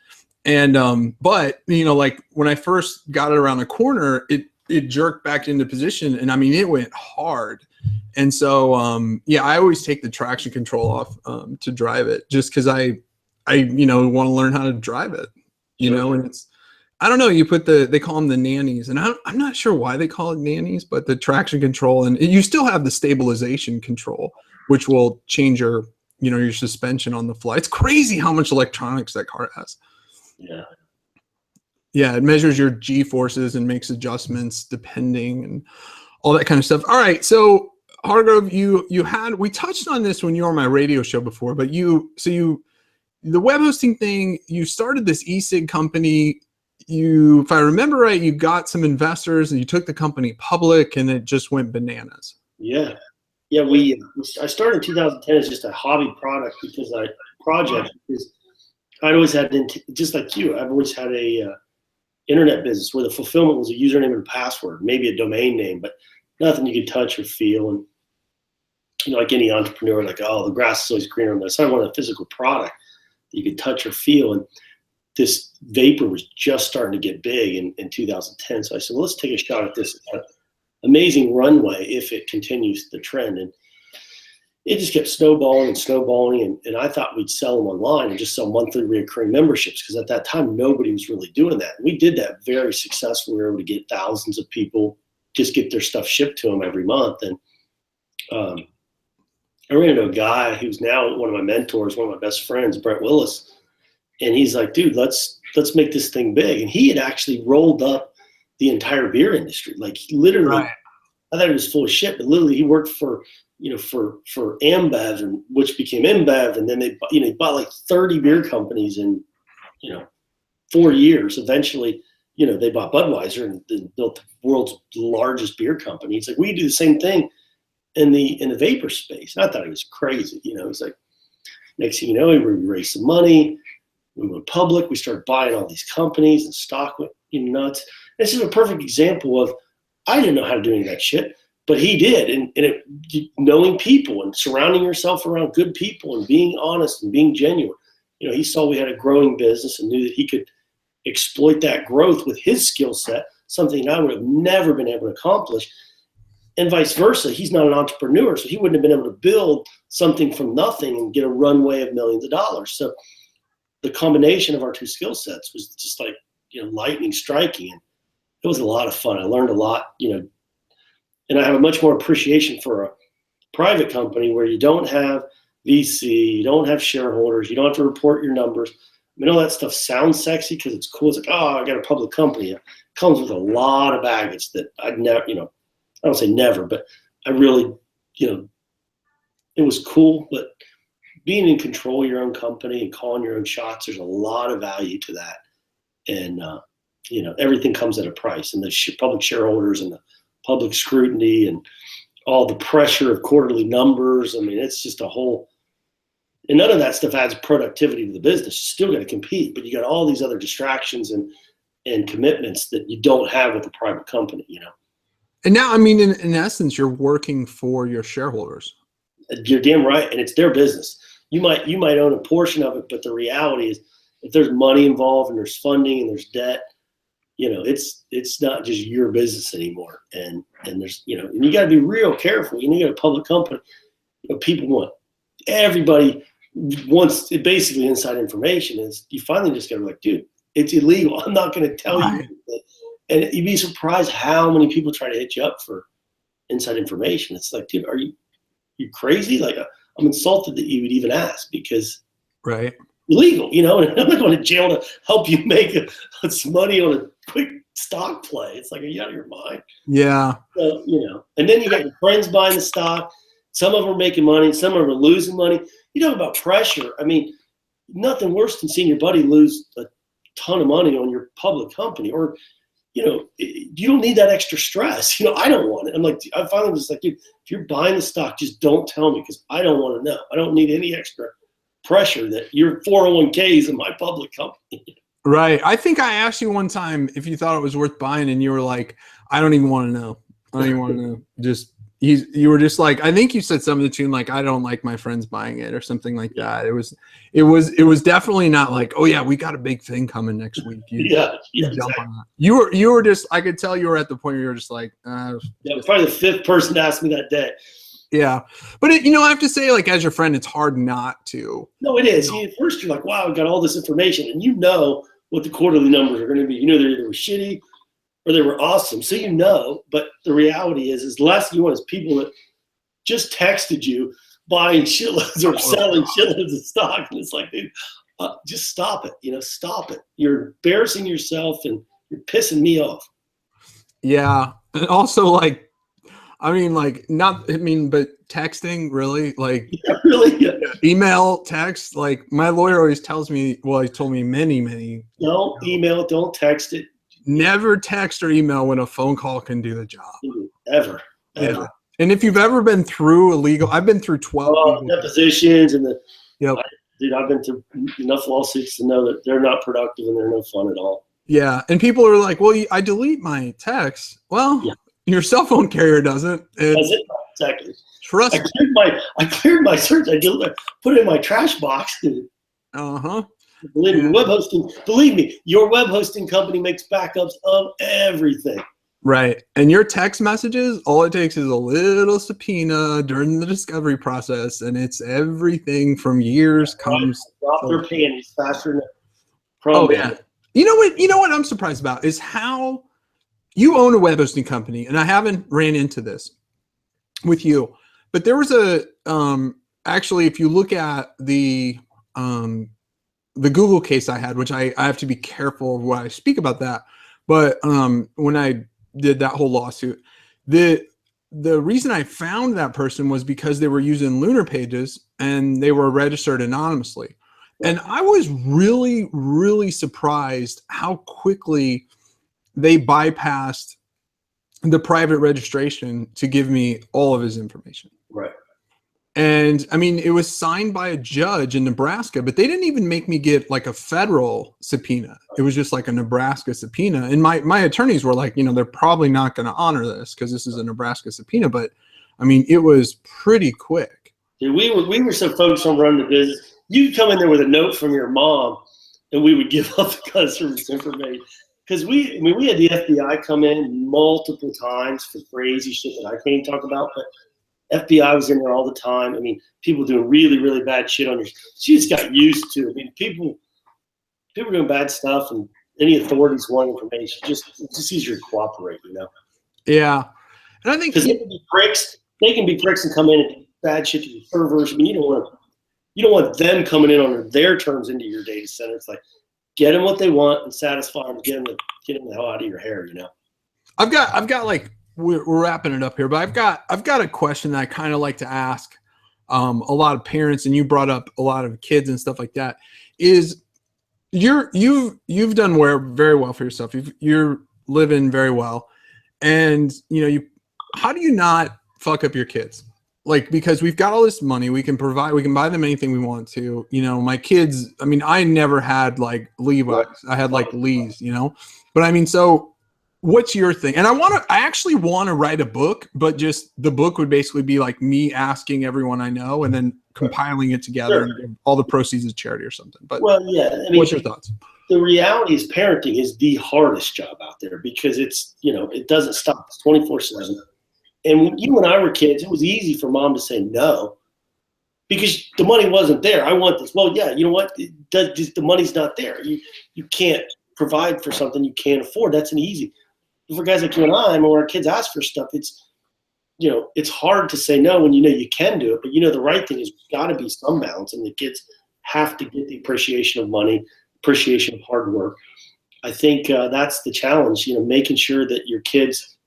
And, but when I first got it around the corner, it jerked back into position, and I mean, it went hard. And so, I always take the traction control off to drive it, just because I want to learn how to drive it, and I don't know, they call them the nannies, and I'm not sure why they call it nannies, but the traction control, and you still have the stabilization control, which will change your suspension on the fly. It's crazy how much electronics that car has. Yeah. Yeah, it measures your G forces and makes adjustments depending and all that kind of stuff. All right, so Hardgrove, we touched on this when you were on my radio show before, but the web hosting thing, you started this e-cig company. If I remember right, you got some investors and you took the company public, and it just went bananas. Yeah. I started in 2010 as just a hobby project because I'd always had, just like you, I've always had a internet business where the fulfillment was a username and a password, maybe a domain name, but nothing you could touch or feel. And like any entrepreneur, like, oh, the grass is always greener on the other side. I wanted a physical product that you could touch or feel. And this vapor was just starting to get big in 2010. So I said, well, let's take a shot at this amazing runway if it continues the trend. And it just kept snowballing and snowballing. And I thought we'd sell them online and just sell monthly recurring memberships, because at that time, nobody was really doing that. We did that very successfully. We were able to get thousands of people just get their stuff shipped to them every month. And I ran into a guy who's now one of my mentors, one of my best friends, Brent Willis. And he's like, dude, let's make this thing big. And he had actually rolled up the entire beer industry. Like, literally, right. I thought he was full of shit, but literally he worked for Ambev, and which became InBev. And then he bought like 30 beer companies in, 4 years. Eventually, they bought Budweiser and built the world's largest beer company. It's like, we do the same thing in the vapor space. And I thought he was crazy. He's like, next thing you know, we raised some money. We went public. We started buying all these companies, and stock went nuts. This is a perfect example of, I didn't know how to do any of that shit, but he did. And knowing people and surrounding yourself around good people and being honest and being genuine. He saw we had a growing business and knew that he could exploit that growth with his skill set, something I would have never been able to accomplish. And vice versa. He's not an entrepreneur, so he wouldn't have been able to build something from nothing and get a runway of millions of dollars. So the combination of our two skill sets was just like, lightning striking. And it was a lot of fun. I learned a lot, and I have a much more appreciation for a private company where you don't have VC, you don't have shareholders, you don't have to report your numbers. All that stuff sounds sexy because it's cool. It's like, oh, I got a public company. It comes with a lot of baggage that I'd never, I don't say never, but I really, it was cool. But being in control of your own company and calling your own shots, there's a lot of value to that. And, everything comes at a price. And the public shareholders and the public scrutiny and all the pressure of quarterly numbers. It's just a whole, and none of that stuff adds productivity to the business. You still got to compete, but you got all these other distractions and commitments that you don't have with a private company, And now, in essence, you're working for your shareholders. You're damn right. And it's their business. You might own a portion of it, but the reality is, if there's money involved and there's funding and there's debt, it's not just your business anymore. And there's, and you got to be real careful. You got a public company, everybody wants it, basically inside information. Is you finally just got to be like, dude, it's illegal. I'm not going to tell you. And you'd be surprised how many people try to hit you up for inside information. It's like, dude, are you crazy? Like, I'm insulted that you would even ask, because right. Illegal, and I'm not going to jail to help you make some money on a quick stock play. It's like, are you out of your mind? Yeah. So, and then you got your friends buying the stock. Some of them are making money. Some of them are losing money. You talk about pressure. Nothing worse than seeing your buddy lose a ton of money on your public company, or, you don't need that extra stress. I don't want it. I'm like, I finally was like, dude, if you're buying the stock, just don't tell me, because I don't want to know. I don't need any extra pressure that your 401k is in my public company. Right. I think I asked you one time if you thought it was worth buying, and you were like, I don't even want to know. I don't even want to know. You were just like, I think you said something to the tune like, I don't like my friends buying it, or something like that. It was definitely not like, oh yeah, we got a big thing coming next week. Yeah, jump on that. You were just, I could tell you were at the point where you were just like, yeah, probably the fifth person to ask me that day. Yeah. But I have to say, like, as your friend, it's hard not to. No, it is. At first you're like, wow, I got all this information, and what the quarterly numbers are going to be. They either were shitty or they were awesome. So but the reality is the last thing you want is people that just texted you buying shitloads or selling shitloads of stock. And it's like, dude, just stop it. Stop it. You're embarrassing yourself and you're pissing me off. Yeah. And also but texting, really, Yeah, really. Yeah. Email, text, my lawyer always tells me, well, he told me many. Don't email it, don't text it. Never text or email when a phone call can do the job. Ever. Yeah. And if you've ever been through I've been through 12 depositions and Yep. I've been through enough lawsuits to know that they're not productive and they're no fun at all. Yeah. And people are like, well, I delete my texts. Well, yeah. Your cell phone carrier doesn't. Does it? Exactly. Trust me. I cleared my search. I put it in my trash box. Uh-huh. Believe me, your web hosting company makes backups of everything. Right. And your text messages, all it takes is a little subpoena during the discovery process, and it's everything from years comes. Drop their panties faster than Oh, yeah. You know what I'm surprised about is how you own a web hosting company, and I haven't ran into this with you, but there was actually, if you look at the Google case I had, which I have to be careful of what I speak about that, but when I did that whole lawsuit, the reason I found that person was because they were using Lunar Pages and they were registered anonymously. And I was really, really surprised how quickly they bypassed the private registration to give me all of his information. Right. And I mean, it was signed by a judge in Nebraska, but they didn't even make me get a federal subpoena. It was just a Nebraska subpoena. And my attorneys were like, they're probably not going to honor this because this is a Nebraska subpoena. But I mean, it was pretty quick. Dude, we were so focused on running the business. You'd come in there with a note from your mom and we would give up the customer's information. Because we had the FBI come in multiple times for crazy shit that I can't even talk about, but FBI was in there all the time. I mean, people doing really, really bad shit on her. She just got used to it. I mean, people doing bad stuff, and any authorities want information. It's just easier to cooperate, Yeah, and I think because they can be pricks. They can be pricks and come in and do bad shit to your servers. I mean, you don't want them coming in on their terms into your data center. It's like, get them what they want and satisfy them. Get them the hell out of your hair. I've got we're wrapping it up here, but I've got a question that I kind of like to ask a lot of parents, and you brought up a lot of kids and stuff like that. Is you've done very well for yourself. You're living very well, and how do you not fuck up your kids? Because we've got all this money, we can buy them anything we want to. My kids, I mean, I never had Levi's. I had Lee's, but I mean, so what's your thing? And I actually want to write a book, but just the book would basically be me asking everyone I know and then compiling it together and give all the proceeds to charity or something. But what's your thoughts? The reality is parenting is the hardest job out there because it's, it doesn't stop. It's 24/7. And when you and I were kids, it was easy for mom to say no because the money wasn't there. I want this. Well, yeah, you know what? The money's not there. You can't provide for something you can't afford. That's an easy. For guys like you and I, when our kids ask for stuff, it's hard to say no when you can do it. But the right thing is got to be some balance, and the kids have to get the appreciation of money, appreciation of hard work. I think that's the challenge. Making sure that your kids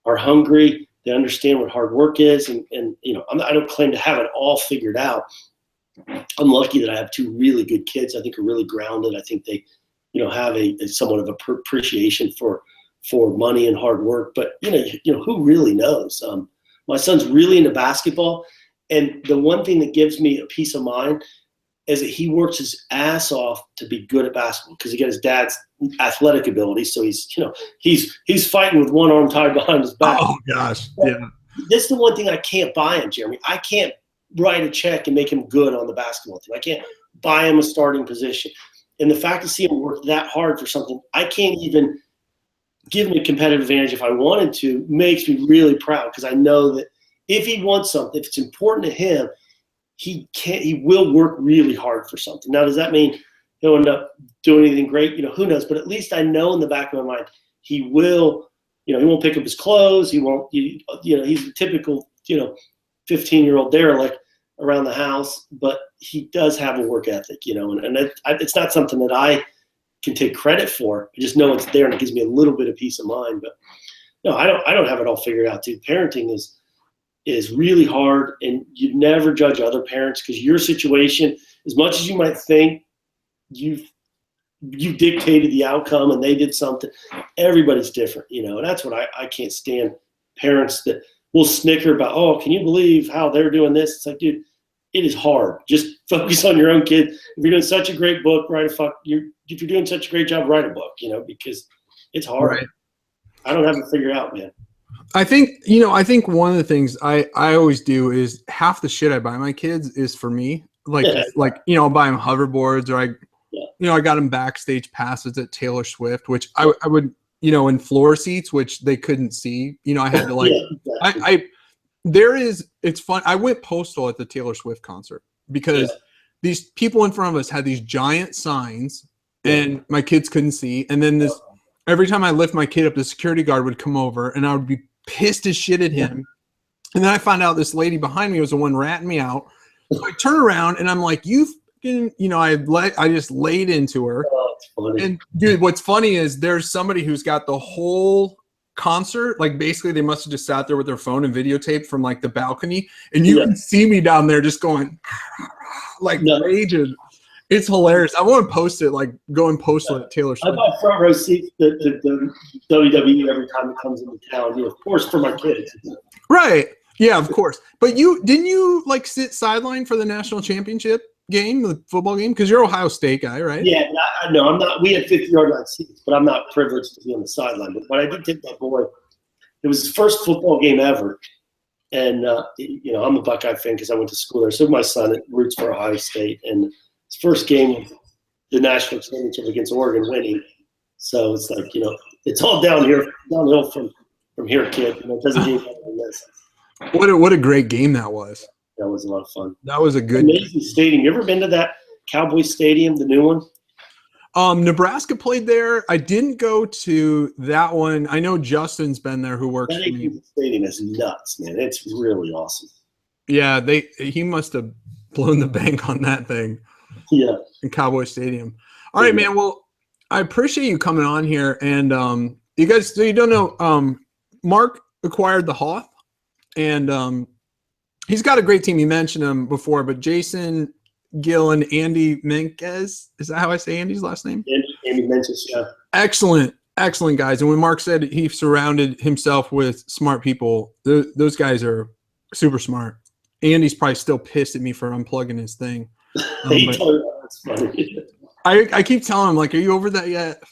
are hungry, they understand what hard work is, and I don't claim to have it all figured out. I'm lucky that I have two really good kids. I think are really grounded. I think they, have a somewhat of a appreciation for money and hard work. But who really knows? My son's really into basketball, and the one thing that gives me a peace of mind is that he works his ass off to be good at basketball because he got his dad's athletic ability. So he's fighting with one arm tied behind his back. Oh gosh, yeah. That's the one thing I can't buy him, Jeremy. I can't write a check and make him good on the basketball team. I can't buy him a starting position. And the fact to see him work that hard for something I can't even give him a competitive advantage if I wanted to makes me really proud because I know that if he wants something, if it's important to him, he will work really hard for something. Now, does that mean he'll end up doing anything great? Who knows? But at least I know in the back of my mind, he will, he won't pick up his clothes. He won't, he's a typical, 15-year-old derelict. around the house, but he does have a work ethic, you know, and it's not something that I can take credit for. I just know it's there, and it gives me a little bit of peace of mind. But no, I don't have it all figured out, dude. Parenting is really hard, and you never judge other parents, because your situation, as much as you might think you dictated the outcome and they did something, everybody's different, you know. And that's what I can't stand, parents that will snicker about, oh, can you believe how they're doing this? It's like, dude, it is hard. Just focus on your own kid. If you're doing such a great book, if you're doing such a great job, write a book, you know, because it's hard. Right. I don't have it figured out, man. I think one of the things I always do is half the shit I buy my kids is for me. Like, you know, I'll buy them hoverboards, or I got them backstage passes at Taylor Swift, which I would, you know, in floor seats, which they couldn't see. You know, I had to like, it's fun. I went postal at the Taylor Swift concert because these people in front of us had these giant signs and my kids couldn't see. And then every time I lift my kid up, the security guard would come over and I would be pissed as shit at him. And then I found out this lady behind me was the one ratting me out. So I turn around and I'm like, I just laid into her. Oh, that's funny. And dude, what's funny is there's somebody who's got the whole concert, like basically they must have just sat there with their phone and videotaped from like the balcony, and you can see me down there just going like raging. It's hilarious. I want to post it, like go and post it at Taylor Swift. I buy front row seats the WWE every time it comes into town, of course, for my kids. Right. Yeah, of course. But didn't you like sit sideline for the national championship game, the football game? Because you're an Ohio State guy, right? Yeah, no, I'm not. We had 50-yard line seats, but I'm not privileged to be on the sideline. But I did take that boy. It was his first football game ever. And, I'm a Buckeye fan because I went to school there. So my son roots for Ohio State. And his first game was the national championship against Oregon, winning. So it's like, it's all downhill from here, kid. It doesn't get better than this. What a great game that was. That was a lot of fun. That was a good amazing stadium. You ever been to that Cowboy Stadium, the new one? Nebraska played there. I didn't go to that one. I know Justin's been there, who works for me. The stadium is nuts, man. It's really awesome. Yeah, he must have blown the bank on that thing. Yeah. In Cowboy Stadium. All right, man. Well, I appreciate you coming on here. And you guys, so you don't know, Mark acquired the Hoth, and he's got a great team. You mentioned him before, but Jason Gill and Andy Menkes, is that how I say Andy's last name? Andy Menkes, yeah. Excellent guys. And when Mark said he surrounded himself with smart people, those guys are super smart. Andy's probably still pissed at me for unplugging his thing. That's funny. I keep telling him, like, are you over that yet?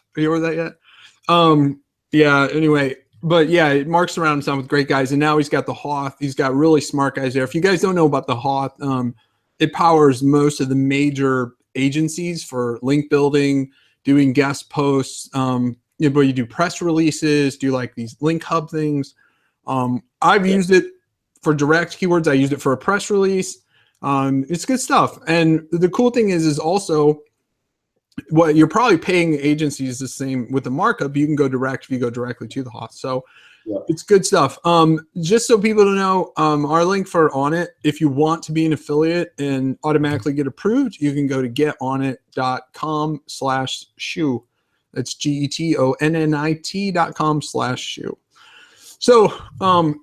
Yeah, anyway. But yeah, Mark surrounded himself with great guys, and now he's got the Hoth. He's got really smart guys there. If you guys don't know about the Hoth, it powers most of the major agencies for link building, doing guest posts. But you do press releases, do like these link hub things. I've used it for direct keywords. I used it for a press release. It's good stuff. And the cool thing is also, what you're probably paying agencies the same with the markup. You can go direct if you go directly to the Hoth. So it's good stuff. Just so people don't know, our link for On It, if you want to be an affiliate and automatically get approved, you can go to getonit.com/shoe. That's GETONNIT.com/shoe. So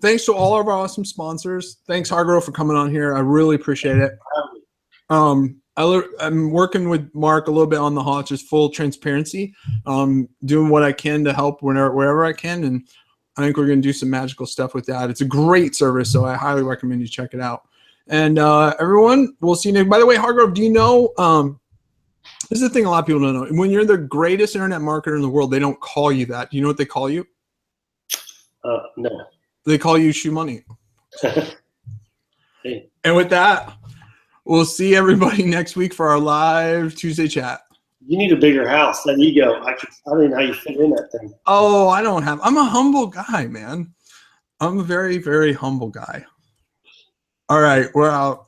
thanks to all of our awesome sponsors. Thanks, Hardgrove, for coming on here. I really appreciate it. I'm working with Mark a little bit on the Hoth, just full transparency, doing what I can to help wherever I can. And I think we're going to do some magical stuff with that. It's a great service, so I highly recommend you check it out. And everyone, we'll see you next. By the way, Hardgrove, do you know, this is the thing a lot of people don't know. When you're the greatest internet marketer in the world, they don't call you that. Do you know what they call you? No. They call you ShoeMoney. Hey. And with that, we'll see everybody next week for our live Tuesday chat. You need a bigger house. That ego. I don't even know how you fit in that thing. Oh, I'm a humble guy, man. I'm a very, very humble guy. All right, we're out.